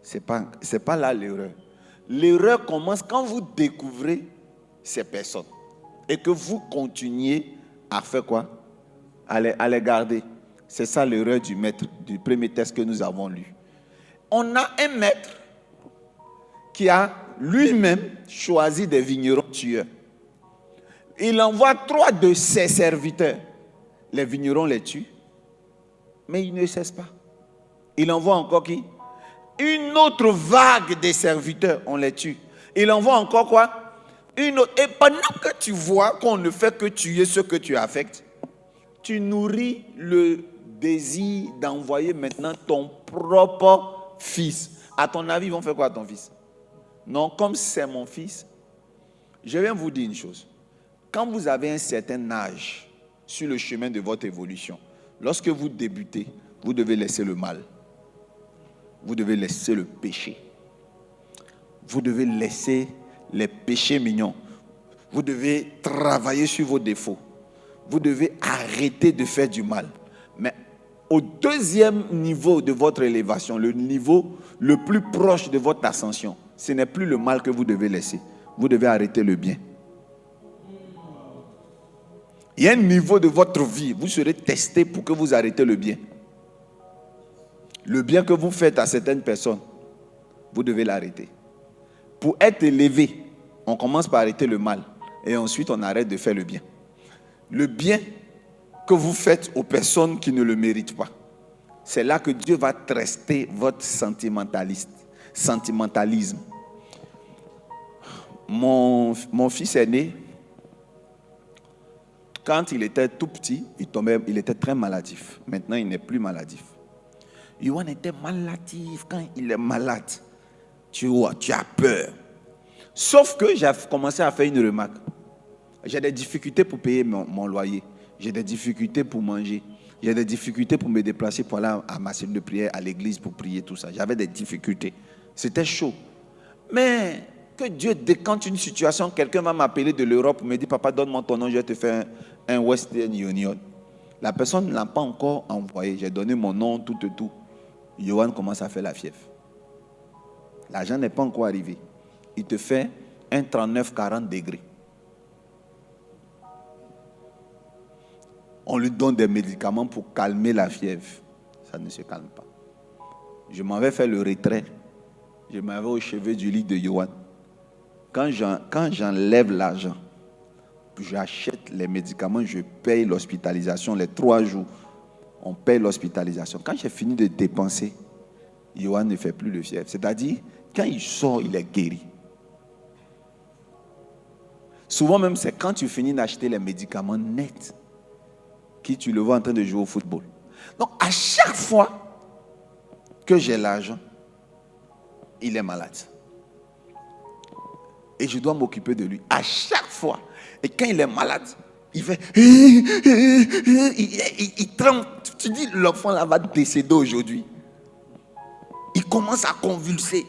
C'est pas là l'erreur. L'erreur commence quand vous découvrez ces personnes et que vous continuez à faire quoi? À les garder. C'est ça l'erreur du maître, du premier texte que nous avons lu. On a un maître qui a lui-même choisi des vignerons tueurs. Il envoie 3 de ses serviteurs. Les vignerons les tuent, mais ils ne cessent pas. Il envoie encore qui? Une autre vague de serviteurs, on les tue. Il envoie encore quoi? Une autre. Et pendant que tu vois qu'on ne fait que tuer ceux que tu affectes, tu nourris le désir d'envoyer maintenant ton propre fils. À ton avis, ils vont faire quoi à ton fils? Non, comme c'est mon fils, je viens vous dire une chose. Quand vous avez un certain âge sur le chemin de votre évolution, lorsque vous débutez, vous devez laisser le mal. Vous devez laisser le péché. Vous devez laisser les péchés mignons. Vous devez travailler sur vos défauts. vous devez arrêter de faire du mal. Mais au deuxième niveau de votre élévation, le niveau le plus proche de votre ascension, ce n'est plus le mal que vous devez laisser. Vous devez arrêter le bien. Il y a un niveau de votre vie, vous serez testé pour que vous arrêtez le bien. Le bien que vous faites à certaines personnes, vous devez l'arrêter. Pour être élevé, on commence par arrêter le mal et ensuite on arrête de faire le bien. Le bien que vous faites aux personnes qui ne le méritent pas, c'est là que Dieu va tester votre sentimentalisme. Mon fils aîné, quand il était tout petit, il était très maladif. Maintenant, il n'est plus maladif. Yohan était maladif. Quand il est malade, tu as peur. Sauf que j'ai commencé à faire une remarque. J'ai des difficultés pour payer mon loyer. J'ai des difficultés pour manger. J'ai des difficultés pour me déplacer pour aller à ma salle de prière, à l'église pour prier, tout ça. J'avais des difficultés. C'était chaud. Mais que Dieu décante une situation, quelqu'un va m'appeler de l'Europe pour me dire, papa, donne-moi ton nom, je vais te faire un Western Union. La personne ne l'a pas encore envoyé. J'ai donné mon nom, tout. Yohan commence à faire la fièvre. L'argent n'est pas encore arrivé. Il te fait un 39-40 degrés. On lui donne des médicaments pour calmer la fièvre. Ça ne se calme pas. Je m'avais fait le retrait. Je m'avais au chevet du lit de Yohan. Quand j'enlève l'argent, j'achète les médicaments, je paye l'hospitalisation. Les 3 jours, on paye l'hospitalisation. Quand j'ai fini de dépenser, Yohan ne fait plus de fièvre. C'est-à-dire, quand il sort, il est guéri. Souvent même, c'est quand tu finis d'acheter les médicaments nets que tu le vois en train de jouer au football. Donc, à chaque fois que j'ai l'argent, il est malade. Et je dois m'occuper de lui. À chaque fois. Et quand il est malade, il fait... Il tremble. Tu dis, l'enfant là va décéder aujourd'hui. Il commence à convulser.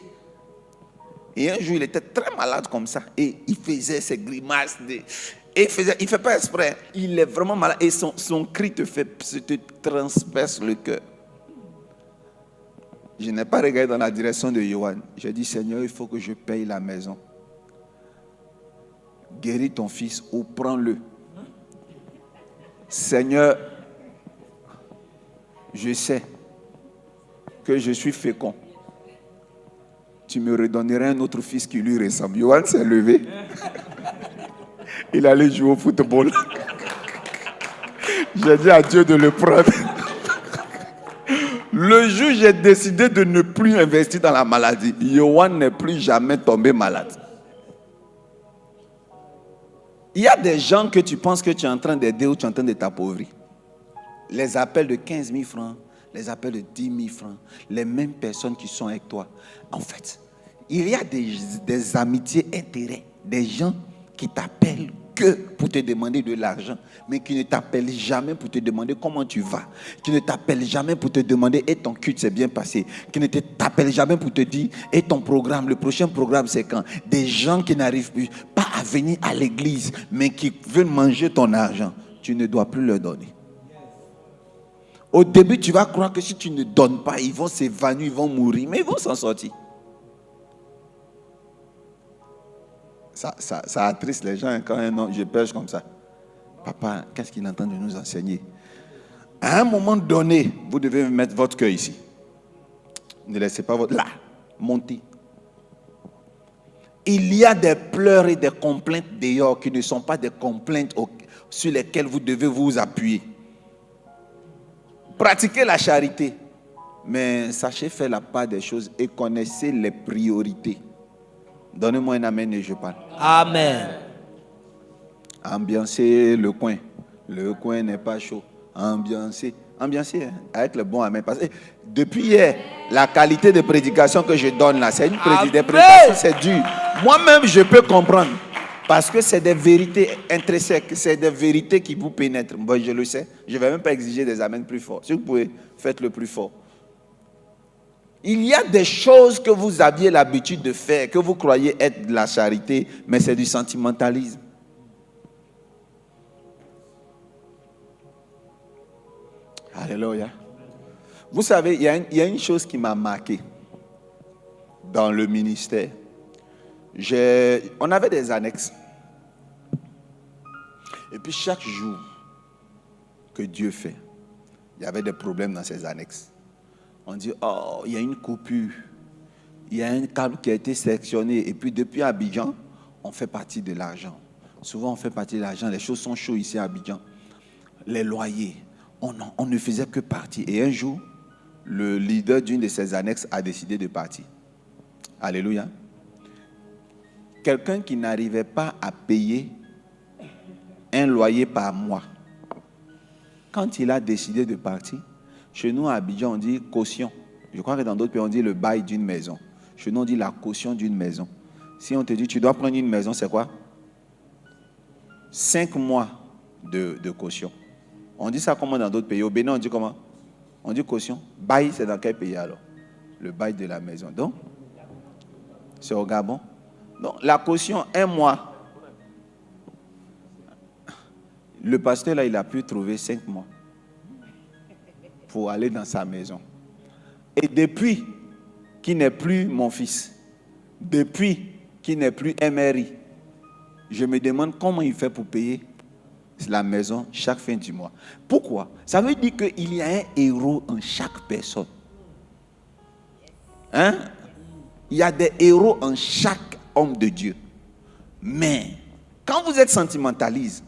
Et un jour, il était très malade comme ça. Et il faisait ses grimaces. Et il ne fait pas exprès. Il est vraiment malade. Et son cri te transperce le cœur. Je n'ai pas regardé dans la direction de Yohan. J'ai dit, Seigneur, il faut que je paye la maison. Guéris ton fils ou prends-le. Seigneur, je sais que je suis fécond. Tu me redonnerais un autre fils qui lui ressemble. Yohan s'est levé. Il allait jouer au football. J'ai dit à Dieu de le prendre. Le jour où j'ai décidé de ne plus investir dans la maladie, Yohan n'est plus jamais tombé malade. Il y a des gens que tu penses que tu es en train d'aider ou tu es en train de t'appauvrir. Les appels de 15 000 francs, les appels de 10 000 francs, les mêmes personnes qui sont avec toi. En fait, il y a des amitiés intérêts, des gens qui t'appellent que pour te demander de l'argent, mais qui ne t'appellent jamais pour te demander comment tu vas, qui ne t'appellent jamais pour te demander et ton culte s'est bien passé, qui ne t'appellent jamais pour te dire et ton programme, le prochain programme c'est quand. Des gens qui n'arrivent plus pas à venir à l'église, mais qui veulent manger ton argent, tu ne dois plus leur donner. Au début, tu vas croire que si tu ne donnes pas, ils vont s'évanouir, ils vont mourir, mais ils vont s'en sortir. Ça attriste les gens quand je pêche comme ça. Papa, qu'est-ce qu'il entend de nous enseigner? À un moment donné, vous devez mettre votre cœur ici. Ne laissez pas votre... Là, montez. Il y a des pleurs et des complaintes dehors qui ne sont pas des complaintes sur lesquelles vous devez vous appuyer. Pratiquez la charité, mais sachez faire la part des choses et connaissez les priorités. Donnez-moi un amen et je parle. Amen. Ambiancez le coin. Le coin n'est pas chaud. Ambiancez avec le bon amen. Parce que depuis hier, la qualité de prédication que je donne là, c'est une prédication, c'est dur. Moi-même, je peux comprendre. Parce que c'est des vérités intrinsèques, c'est des vérités qui vous pénètrent. Bon, je le sais. Je ne vais même pas exiger des amens plus forts. Si vous pouvez, faites le plus fort. Il y a des choses que vous aviez l'habitude de faire, que vous croyez être de la charité, mais c'est du sentimentalisme. Alléluia. Vous savez, il y a une chose qui m'a marqué dans le ministère. On avait des annexes. Et puis chaque jour que Dieu fait, il y avait des problèmes dans ces annexes. On dit, oh, il y a une coupure. Il y a un câble qui a été sélectionné. Et puis depuis Abidjan, on fait partie de l'argent. Souvent, on fait partie de l'argent. Les choses sont chaudes ici à Abidjan. Les loyers, on ne faisait que partir. Et un jour, le leader d'une de ces annexes a décidé de partir. Alléluia. Quelqu'un qui n'arrivait pas à payer un loyer par mois, quand il a décidé de partir, chez nous à Abidjan, on dit caution. Je crois que dans d'autres pays, on dit le bail d'une maison. Chez nous, on dit la caution d'une maison. Si on te dit, tu dois prendre une maison, c'est quoi? 5 mois de caution. On dit ça comment dans d'autres pays? Au Bénin, on dit comment? On dit caution. Bail, c'est dans quel pays alors? Le bail de la maison. Donc, c'est au Gabon. Donc, la caution, 1 mois. Le pasteur, là, il a pu trouver 5 mois pour aller dans sa maison. Et depuis qu'il n'est plus mon fils, depuis qu'il n'est plus MRI, je me demande comment il fait pour payer la maison chaque fin du mois. Pourquoi? Ça veut dire qu'il y a un héros en chaque personne. Hein? Il y a des héros en chaque homme de Dieu. Mais quand vous êtes sentimentaliste,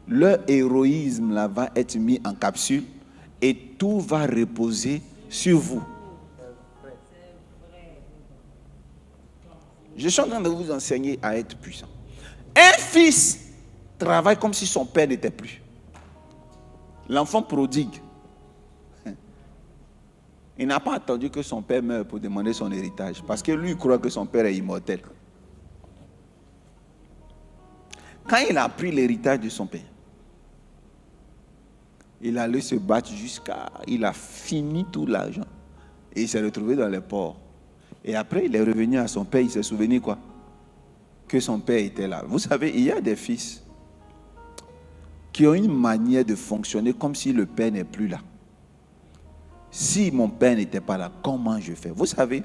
leur héroïsme là va être mis en capsule et tout va reposer sur vous. Je suis en train de vous enseigner à être puissant. Un fils travaille comme si son père n'était plus. L'enfant prodigue. Il n'a pas attendu que son père meure pour demander son héritage. Parce que lui, il croit que son père est immortel. Quand il a pris l'héritage de son père, il allait se battre jusqu'à... Il a fini tout l'argent. Et il s'est retrouvé dans les ports. Et après, il est revenu à son père. Il s'est souvenu quoi? Que son père était là. Vous savez, il y a des fils qui ont une manière de fonctionner comme si le père n'est plus là. Si mon père n'était pas là, comment je fais? Vous savez,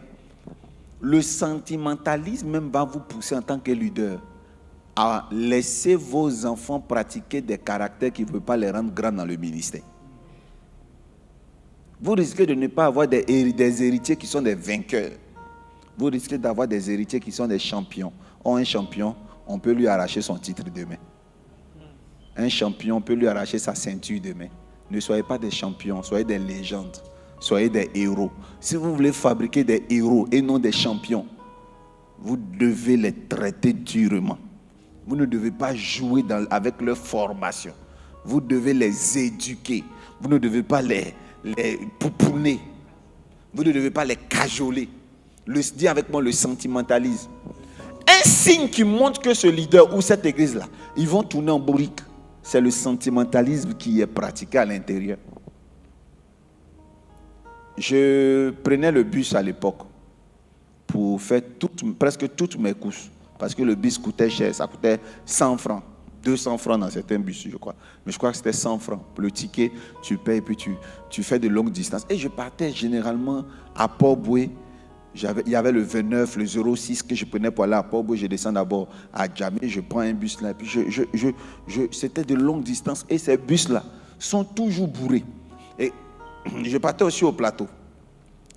le sentimentalisme même va vous pousser en tant que leader à laisser vos enfants pratiquer des caractères qui ne peuvent pas les rendre grands dans le ministère. Vous risquez de ne pas avoir des héritiers qui sont des vainqueurs. Vous risquez d'avoir des héritiers qui sont des champions. Or, un champion, on peut lui arracher son titre demain. Un champion peut lui arracher sa ceinture demain. Ne soyez pas des champions, soyez des légendes. Soyez des héros. Si vous voulez fabriquer des héros et non des champions, vous devez les traiter durement. Vous ne devez pas jouer avec leur formation. Vous devez les éduquer. Vous ne devez pas les pouponner. Vous ne devez pas les cajoler. Dis avec moi le sentimentalisme. Un signe qui montre que ce leader ou cette église-là, ils vont tourner en bourrique. C'est le sentimentalisme qui est pratiqué à l'intérieur. Je prenais le bus à l'époque pour faire presque toutes mes courses. Parce que le bus coûtait cher, ça coûtait 100 francs. 200 francs dans certains bus, je crois. Mais je crois que c'était 100 francs. Le ticket, tu payes et puis tu fais de longues distances. Et je partais généralement à Port-Boué. Il y avait le 29, le 06 que je prenais pour aller à Port-Boué. Je descends d'abord à Djamé, je prends un bus là. Et puis c'était de longues distances. Et ces bus-là sont toujours bourrés. Et je partais aussi au plateau.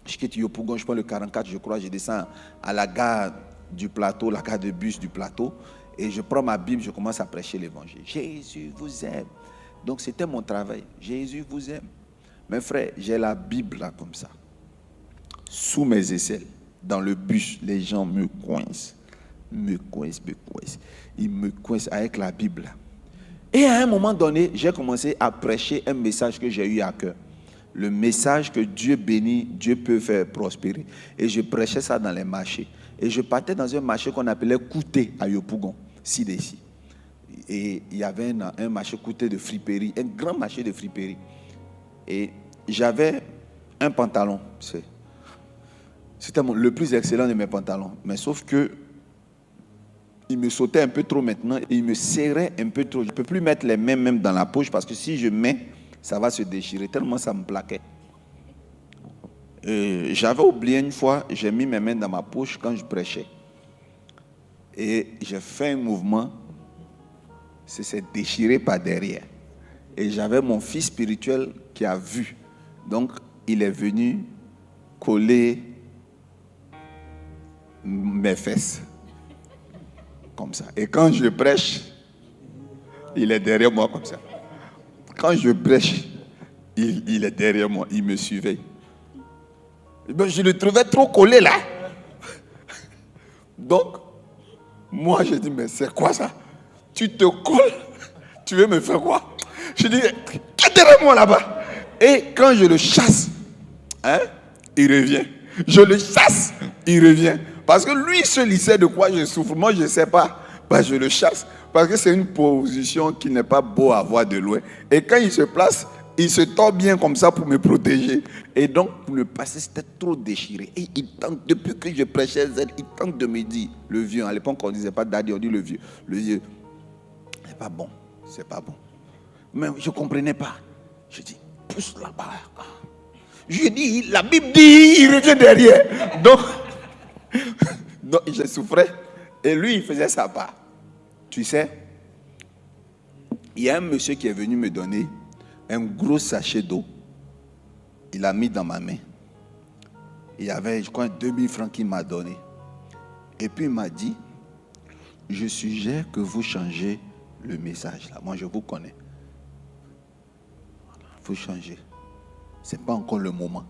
Je quitte Yopougon, je prends le 44, je crois. Je descends à la gare du plateau, la gare de bus du plateau. Et je prends ma Bible, je commence à prêcher l'évangile. Jésus vous aime. Donc c'était mon travail. Jésus vous aime. Mes frères, j'ai la Bible là comme ça. Sous mes aisselles. Dans le bus, les gens me coincent. Ils me coincent avec la Bible là. Et à un moment donné, j'ai commencé à prêcher un message que j'ai eu à cœur. Le message que Dieu bénit, Dieu peut faire prospérer. Et je prêchais ça dans les marchés. Et je partais dans un marché qu'on appelait Kouté à Yopougon, ci d'ici. Et il y avait un marché Kouté de friperie, un grand marché de friperie. Et j'avais un pantalon. C'était le plus excellent de mes pantalons. Mais sauf que il me sautait un peu trop maintenant et il me serrait un peu trop. Je ne peux plus mettre les mains même dans la poche parce que si je mets ça va se déchirer, tellement ça me plaquait. J'avais oublié une fois, j'ai mis mes mains dans ma poche quand je prêchais. Et j'ai fait un mouvement, ça s'est déchiré par derrière. Et j'avais mon fils spirituel qui a vu. Donc, il est venu coller mes fesses. Comme ça. Et quand je prêche, il est derrière moi comme ça. Quand je prêche, il est derrière moi, il me suivait. Ben, je le trouvais trop collé là. Donc, moi je dis, mais c'est quoi ça? Tu te colles? Tu veux me faire quoi? Je dis, qu'est derrière moi là-bas? Et quand je le chasse, il revient. Je le chasse, il revient. Parce que lui seul, il sait de quoi je souffre. Moi, je ne sais pas. Ben, je le chasse. Parce que c'est une position qui n'est pas beau à voir de loin. Et quand il se place, il se tord bien comme ça pour me protéger. Et donc, pour le passer, c'était trop déchiré. Et il tente, depuis que je prêchais Z, il tente de me dire, le vieux, à l'époque, on ne disait pas daddy, on dit le vieux. Le vieux, c'est pas bon, c'est pas bon. Mais je ne comprenais pas. Je dis, pousse là-bas. Je dis, la Bible dit, il revient derrière. Donc, je souffrais. Et lui, il faisait sa part. Tu sais, il y a un monsieur qui est venu me donner un gros sachet d'eau. Il l'a mis dans ma main. Il y avait, je crois, 2000 francs qu'il m'a donné. Et puis il m'a dit, je suggère que vous changez le message là. Moi, je vous connais. Il faut changer. Ce n'est pas encore le moment.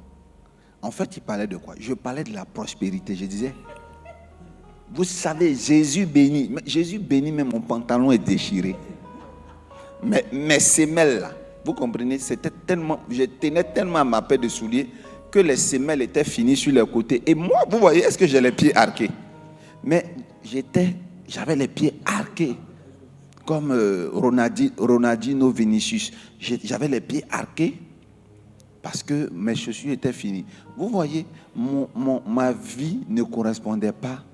En fait, il parlait de quoi? Je parlais de la prospérité. Je disais, vous savez, Jésus bénit, mais mon pantalon est déchiré. Mais mes semelles là, vous comprenez, c'était tellement, je tenais tellement à ma paire de souliers que les semelles étaient finies sur les côtés. Et moi, vous voyez, est-ce que j'ai les pieds arqués? Mais j'avais les pieds arqués. Comme Ronaldinho Vinicius. J'avais les pieds arqués parce que mes chaussures étaient finies. Vous voyez, ma vie ne correspondait pas,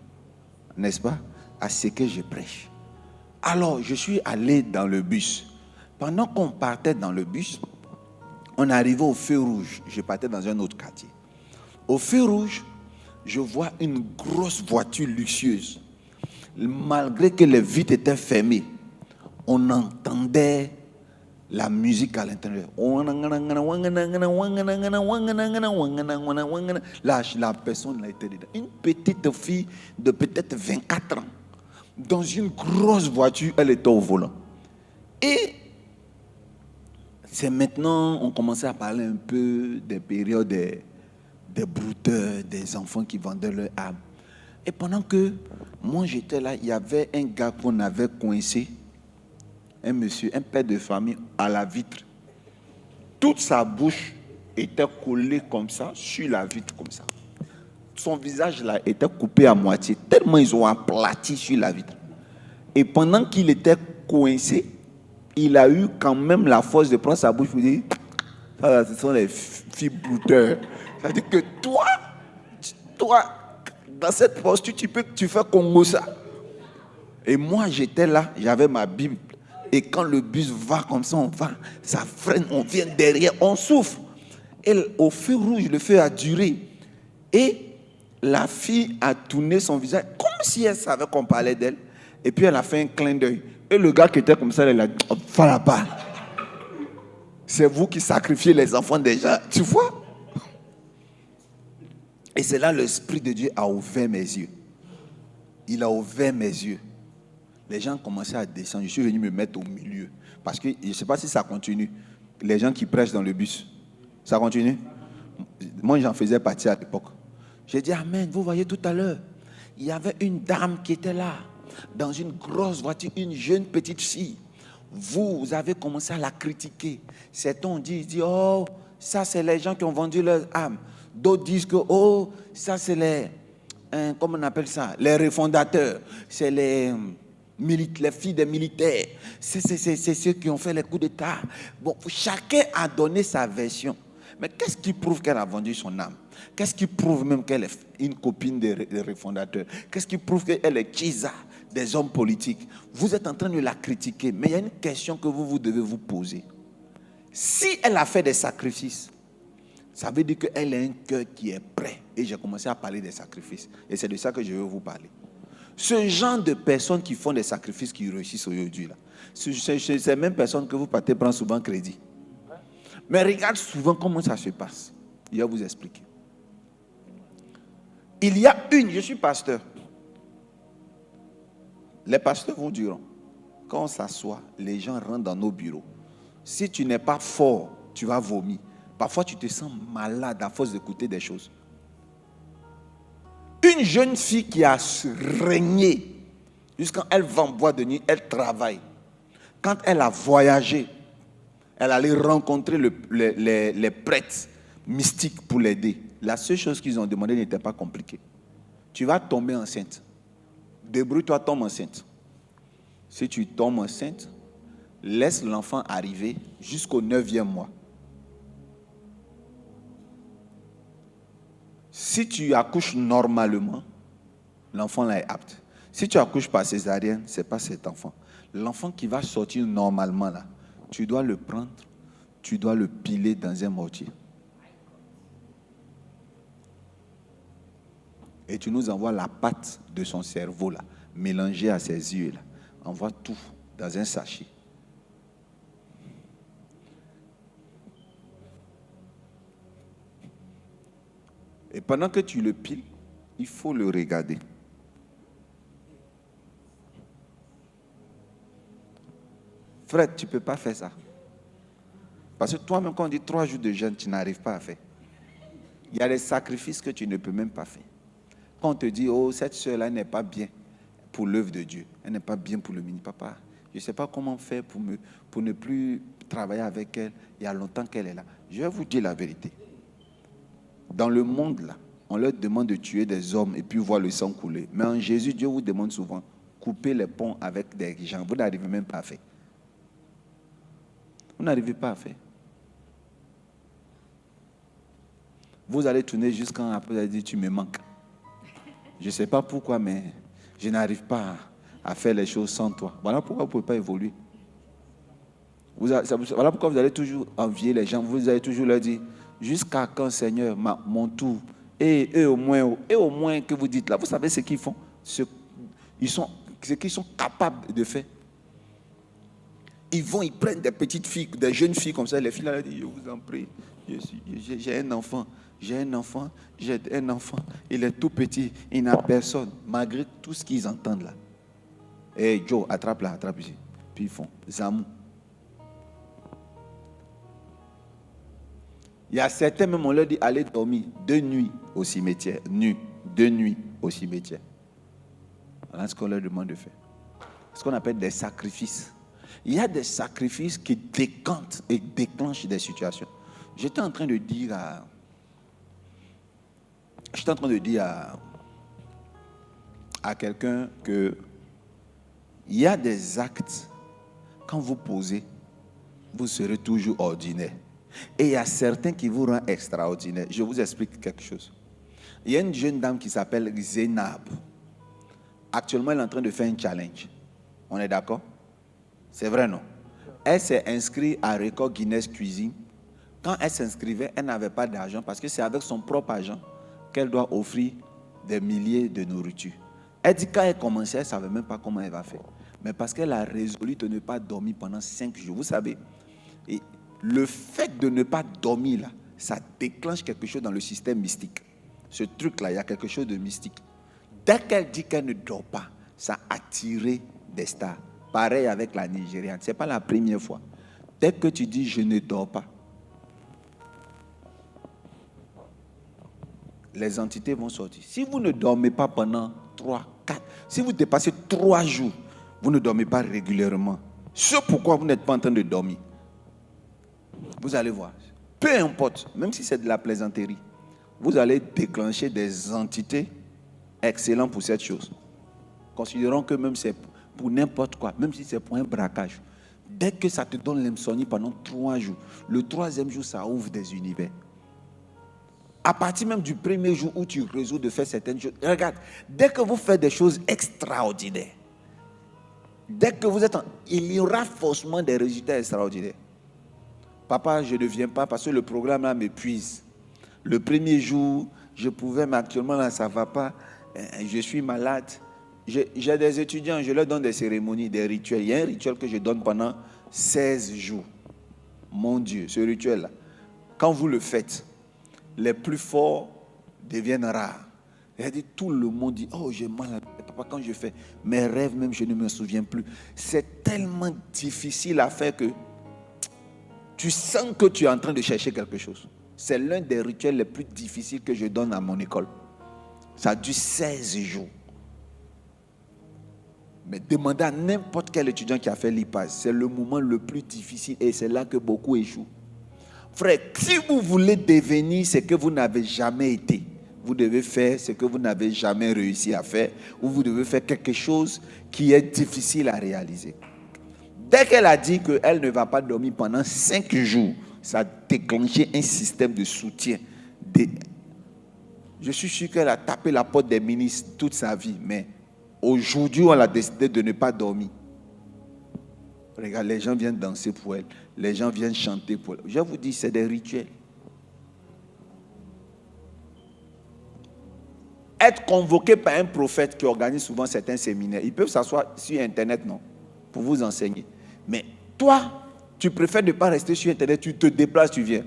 n'est-ce pas, à ce que je prêche. Alors, je suis allé dans le bus. Pendant qu'on partait dans le bus, on arrivait au feu rouge. Je partais dans un autre quartier. Au feu rouge, je vois une grosse voiture luxueuse. Malgré que les vitres étaient fermées, on entendait la musique à l'intérieur. La personne là était dedans. Une petite fille de peut-être 24 ans. Dans une grosse voiture, elle était au volant. Et c'est maintenant, on commençait à parler un peu des périodes des brouteurs, des enfants qui vendaient leur âme. Et pendant que moi j'étais là, il y avait un gars qu'on avait coincé, un monsieur, un père de famille à la vitre. Toute sa bouche était collée comme ça, sur la vitre comme ça. Son visage là était coupé à moitié, tellement ils ont aplati sur la vitre. Et pendant qu'il était coincé, il a eu quand même la force de prendre sa bouche pour dire, ça, ce sont les filles brouteurs. C'est-à-dire que toi, dans cette posture, tu fais Congo ça. Et moi, j'étais là, j'avais ma Bible. Et quand le bus va comme ça, on va, ça freine, on vient derrière, on souffre. Et au feu rouge, le feu a duré. Et la fille a tourné son visage comme si elle savait qu'on parlait d'elle. Et puis elle a fait un clin d'œil. Et le gars qui était comme ça, il a dit, va là-bas. C'est vous qui sacrifiez les enfants des gens. Tu vois? Et c'est là l'Esprit de Dieu a ouvert mes yeux. Il a ouvert mes yeux. Les gens commençaient à descendre. Je suis venu me mettre au milieu. Parce que je ne sais pas si ça continue. Les gens qui prêchent dans le bus. Ça continue? Moi, j'en faisais partie à l'époque. J'ai dit, amen. Vous voyez tout à l'heure, il y avait une dame qui était là. Dans une grosse voiture, une jeune petite fille. Vous avez commencé à la critiquer. Certains ont dit, oh, ça c'est les gens qui ont vendu leur âme. D'autres disent que, oh, ça c'est les, comment on appelle ça, les refondateurs. C'est les filles des militaires. C'est ceux qui ont fait les coups d'État. Bon, chacun a donné sa version. Mais qu'est-ce qui prouve qu'elle a vendu son âme? Qu'est-ce qui prouve même qu'elle est une copine des refondateurs? Qu'est-ce qui prouve qu'elle est Kisa des hommes politiques? Vous êtes en train de la critiquer, mais il y a une question que vous devez vous poser. Si elle a fait des sacrifices, ça veut dire qu'elle a un cœur qui est prêt. Et j'ai commencé à parler des sacrifices. Et c'est de ça que je veux vous parler. Ce genre de personnes qui font des sacrifices, qui réussissent aujourd'hui, là, c'est ces mêmes personnes que vous partez prendre souvent crédit. Mais regarde souvent comment ça se passe. Je vais vous expliquer. Il y a je suis pasteur. Les pasteurs vous diront, quand on s'assoit, les gens rentrent dans nos bureaux. Si tu n'es pas fort, tu vas vomir. Parfois, tu te sens malade à force d'écouter des choses. Une jeune fille qui a régné, jusqu'à elle va en boîte de nuit, elle travaille. Quand elle a voyagé, elle allait rencontrer les prêtres mystiques pour l'aider. La seule chose qu'ils ont demandé n'était pas compliquée. Tu vas tomber enceinte. Débrouille-toi, tombe enceinte. Si tu tombes enceinte, laisse l'enfant arriver jusqu'au 9e mois. Si tu accouches normalement, l'enfant là est apte. Si tu accouches par césarienne, ce n'est pas cet enfant. L'enfant qui va sortir normalement là, tu dois le prendre, tu dois le piler dans un mortier. Et tu nous envoies la pâte de son cerveau là, mélangée à ses yeux là. Envoie tout dans un sachet. Et pendant que tu le piles, il faut le regarder. Fred, tu ne peux pas faire ça. Parce que toi-même, quand on dit 3 jours de jeûne, tu n'arrives pas à faire. Il y a des sacrifices que tu ne peux même pas faire. Quand on te dit, oh, cette soeur-là n'est pas bien pour l'œuvre de Dieu, elle n'est pas bien pour le mini papa. Je ne sais pas comment faire pour ne plus travailler avec elle. Il y a longtemps qu'elle est là. Je vais vous dire la vérité. Dans le monde, là, on leur demande de tuer des hommes et puis voir le sang couler. Mais en Jésus, Dieu vous demande souvent, couper les ponts avec des gens. Vous n'arrivez même pas à faire. Vous n'arrivez pas à faire. Vous allez tourner jusqu'à après, vous allez dire, tu me manques. Je ne sais pas pourquoi, mais je n'arrive pas à faire les choses sans toi. Voilà pourquoi vous ne pouvez pas évoluer. Voilà pourquoi vous allez toujours envier les gens. Vous allez toujours leur dire, jusqu'à quand, Seigneur, mon tour. Et eux au moins que vous dites là, vous savez ce qu'ils font, ce qu'ils sont capables de faire. Ils prennent des petites filles, des jeunes filles comme ça, les filles là, elles disent, je vous en prie, j'ai un enfant, il est tout petit, il n'a personne, malgré tout ce qu'ils entendent là. Hey Joe, attrape ici. Puis ils font, Zamou. Il y a certains même, on leur dit, allez dormir 2 nuits au cimetière, 2 nuits au cimetière. Voilà ce qu'on leur demande de faire. Ce qu'on appelle des sacrifices. Il y a des sacrifices qui décantent et déclenchent des situations. J'étais en train de dire à quelqu'un que il y a des actes, quand vous posez, vous serez toujours ordinaire. Et il y a certains qui vous rendent extraordinaire. Je vous explique quelque chose. Il y a une jeune dame qui s'appelle Zénab. Actuellement, elle est en train de faire un challenge. On est d'accord? C'est vrai, non? Elle s'est inscrite à Record Guinness Cuisine. Quand elle s'inscrivait, elle n'avait pas d'argent parce que c'est avec son propre argent qu'elle doit offrir des milliers de nourritures. Elle dit quand elle commençait, elle ne savait même pas comment elle va faire. Mais parce qu'elle a résolu de ne pas dormir pendant 5 jours. Vous savez, et le fait de ne pas dormir, là, ça déclenche quelque chose dans le système mystique. Ce truc-là, il y a quelque chose de mystique. Dès qu'elle dit qu'elle ne dort pas, ça a attiré des stars. Pareil avec la Nigériane. Ce n'est pas la première fois. Dès que tu dis je ne dors pas, les entités vont sortir. Si vous ne dormez pas pendant 3, 4, si vous dépassez 3 jours, vous ne dormez pas régulièrement. C'est pourquoi vous n'êtes pas en train de dormir. Vous allez voir. Peu importe, même si c'est de la plaisanterie, vous allez déclencher des entités excellentes pour cette chose. Considérons que même c'est pour n'importe quoi, même si c'est pour un braquage. Dès que ça te donne l'insomnie pendant 3 jours, le 3e jour, ça ouvre des univers. À partir même du 1er jour où tu résous de faire certaines choses, regarde, dès que vous faites des choses extraordinaires, dès que vous êtes il y aura forcément des résultats extraordinaires. Papa, je ne viens pas parce que le programme là m'épuise. Le premier jour, je pouvais, mais actuellement là, ça ne va pas. Je suis malade. J'ai des étudiants, je leur donne des cérémonies, des rituels. Il y a un rituel que je donne pendant 16 jours. Mon Dieu, ce rituel-là, quand vous le faites, les plus forts deviennent rares. C'est-à-dire, tout le monde dit, oh, j'ai mal à la tête. Papa, quand je fais mes rêves, même je ne me souviens plus. C'est tellement difficile à faire que tu sens que tu es en train de chercher quelque chose. C'est l'un des rituels les plus difficiles que je donne à mon école. Ça dure 16 jours. Mais demandez à n'importe quel étudiant qui a fait l'IPAS, c'est le moment le plus difficile et c'est là que beaucoup échouent. Frère, si vous voulez devenir ce que vous n'avez jamais été, vous devez faire ce que vous n'avez jamais réussi à faire, ou vous devez faire quelque chose qui est difficile à réaliser. Dès qu'elle a dit qu'elle ne va pas dormir pendant 5 jours, ça a déclenché un système de soutien. Je suis sûr qu'elle a tapé la porte des ministres toute sa vie, mais aujourd'hui, on a décidé de ne pas dormir. Regarde, les gens viennent danser pour elle. Les gens viennent chanter pour elle. Je vous dis, c'est des rituels. Être convoqué par un prophète qui organise souvent certains séminaires, ils peuvent s'asseoir sur Internet, non, pour vous enseigner. Mais toi, tu préfères ne pas rester sur Internet, tu te déplaces, tu viens.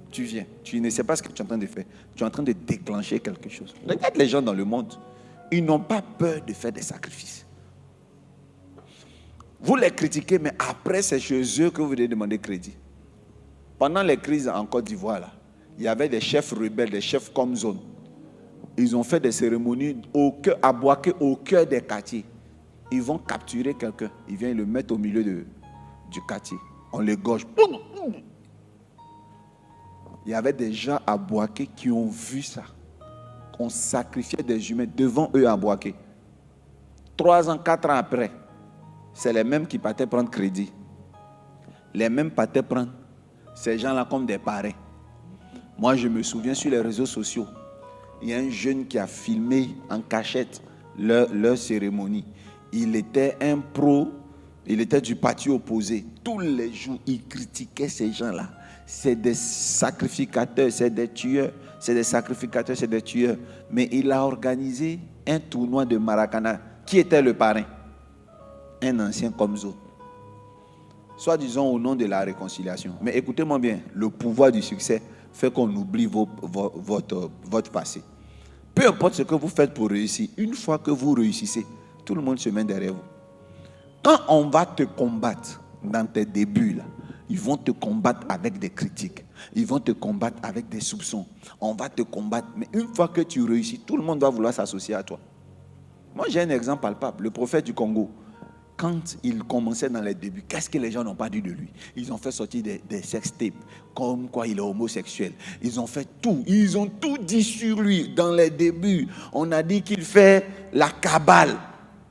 Tu viens. Tu ne sais pas ce que tu es en train de faire. Tu es en train de déclencher quelque chose. Regarde les gens dans le monde. Ils n'ont pas peur de faire des sacrifices. Vous les critiquez, mais après, c'est chez eux que vous devez demander crédit. Pendant les crises en Côte d'Ivoire, là, il y avait des chefs rebelles, des chefs comme zone. Ils ont fait des cérémonies à Boaké, au cœur des quartiers. Ils vont capturer quelqu'un. Ils viennent le mettre au milieu du quartier. On l'égorge. Il y avait des gens à Boaké qui ont vu ça. On sacrifiait des humains devant eux à Boaké. 3 ans, 4 ans après, c'est les mêmes qui partaient prendre crédit. Les mêmes partaient prendre ces gens-là comme des parrains. Moi, je me souviens sur les réseaux sociaux, il y a un jeune qui a filmé en cachette leur cérémonie. Il était un pro, il était du parti opposé. Tous les jours, il critiquait ces gens-là. C'est des sacrificateurs, c'est des tueurs. C'est des sacrificateurs, c'est des tueurs. Mais il a organisé un tournoi de Maracana. Qui était le parrain? Un ancien comme Zo. Soit disons au nom de la réconciliation. Mais écoutez-moi bien, le pouvoir du succès fait qu'on oublie votre passé. Peu importe ce que vous faites pour réussir, une fois que vous réussissez, tout le monde se met derrière vous. Quand on va te combattre dans tes débuts, là, ils vont te combattre avec des critiques. Ils vont te combattre avec des soupçons. On va te combattre. Mais une fois que tu réussis, tout le monde va vouloir s'associer à toi. Moi, j'ai un exemple palpable. Le prophète du Congo, quand il commençait dans les débuts, qu'est-ce que les gens n'ont pas dit de lui? Ils ont fait sortir des sextapes, comme quoi il est homosexuel. Ils ont fait tout. Ils ont tout dit sur lui dans les débuts. On a dit qu'il fait la cabale.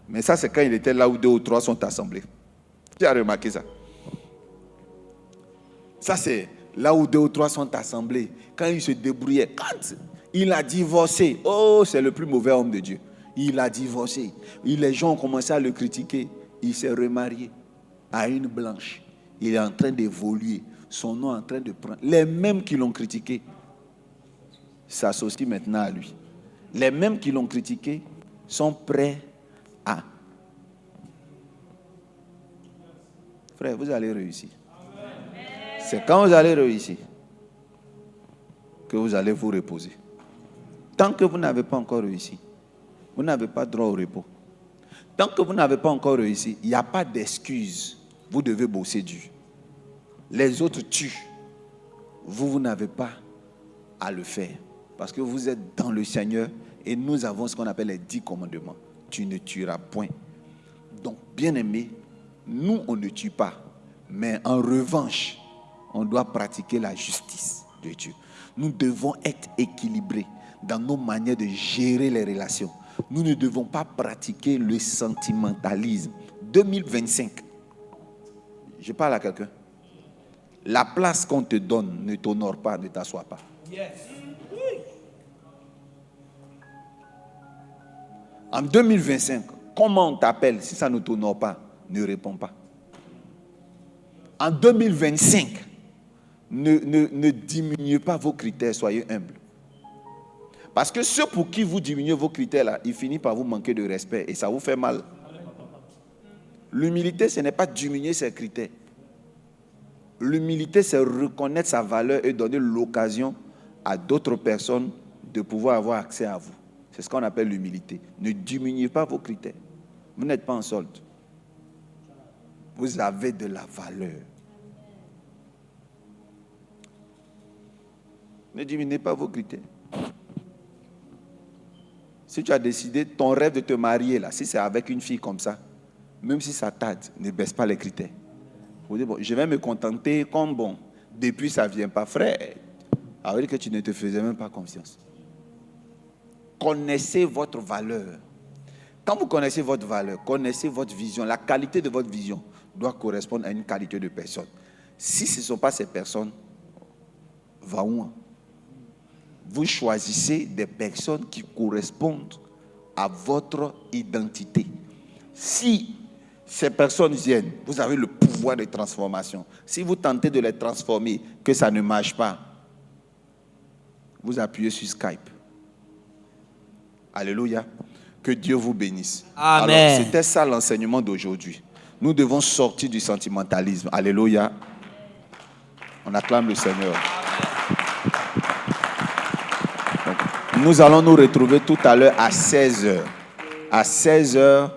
Mais ça, c'est quand il était là où 2 ou 3 sont assemblés. Tu as remarqué ça? Ça, c'est là où 2 ou 3 sont assemblés. Quand il se débrouillait, quand il a divorcé, oh, c'est le plus mauvais homme de Dieu. Il a divorcé. Les gens ont commencé à le critiquer. Il s'est remarié à une blanche. Il est en train d'évoluer. Son nom est en train de prendre. Les mêmes qui l'ont critiqué s'associent maintenant à lui. Les mêmes qui l'ont critiqué sont prêts à... Frère, vous allez réussir. C'est quand vous allez réussir que vous allez vous reposer. Tant que vous n'avez pas encore réussi, vous n'avez pas droit au repos. Tant que vous n'avez pas encore réussi, il n'y a pas d'excuse. Vous devez bosser dur. Les autres tuent. Vous n'avez pas à le faire. Parce que vous êtes dans le Seigneur et nous avons ce qu'on appelle les 10 commandements. Tu ne tueras point. Donc, bien aimé, nous, on ne tue pas. Mais en revanche, on doit pratiquer la justice de Dieu. Nous devons être équilibrés dans nos manières de gérer les relations. Nous ne devons pas pratiquer le sentimentalisme. 2025, je parle à quelqu'un. La place qu'on te donne ne t'honore pas, ne t'assois pas. Yes. En 2025, comment on t'appelle si ça ne t'honore pas? Ne réponds pas. En 2025, Ne diminuez pas vos critères, soyez humbles. Parce que ceux pour qui vous diminuez vos critères, là, ils finissent par vous manquer de respect et ça vous fait mal. L'humilité, ce n'est pas diminuer ses critères. L'humilité, c'est reconnaître sa valeur et donner l'occasion à d'autres personnes de pouvoir avoir accès à vous. C'est ce qu'on appelle l'humilité. Ne diminuez pas vos critères. Vous n'êtes pas en solde. Vous avez de la valeur. Ne diminuez pas vos critères. Si tu as décidé, ton rêve de te marier, là, si c'est avec une fille comme ça, même si ça tarde, ne baisse pas les critères. Vous dites, bon, je vais me contenter comme bon. Depuis, ça ne vient pas, frère. Ça veut dire que tu ne te faisais même pas confiance. Connaissez votre valeur. Quand vous connaissez votre valeur, connaissez votre vision, la qualité de votre vision doit correspondre à une qualité de personne. Si ce ne sont pas ces personnes, va où? Vous choisissez des personnes qui correspondent à votre identité. Si ces personnes viennent, vous avez le pouvoir de transformation. Si vous tentez de les transformer, que ça ne marche pas, vous appuyez sur Skype. Alléluia. Que Dieu vous bénisse. Amen. Alors, c'était ça l'enseignement d'aujourd'hui. Nous devons sortir du sentimentalisme. Alléluia. On acclame le Seigneur. Donc, nous allons nous retrouver tout à l'heure à 16h. À 16h,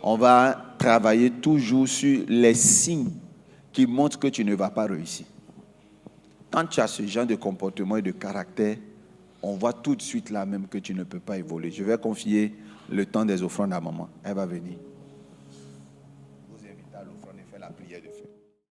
on va travailler toujours sur les signes qui montrent que tu ne vas pas réussir. Quand tu as ce genre de comportement et de caractère, on voit tout de suite là même que tu ne peux pas évoluer. Je vais confier le temps des offrandes à maman. Elle va venir.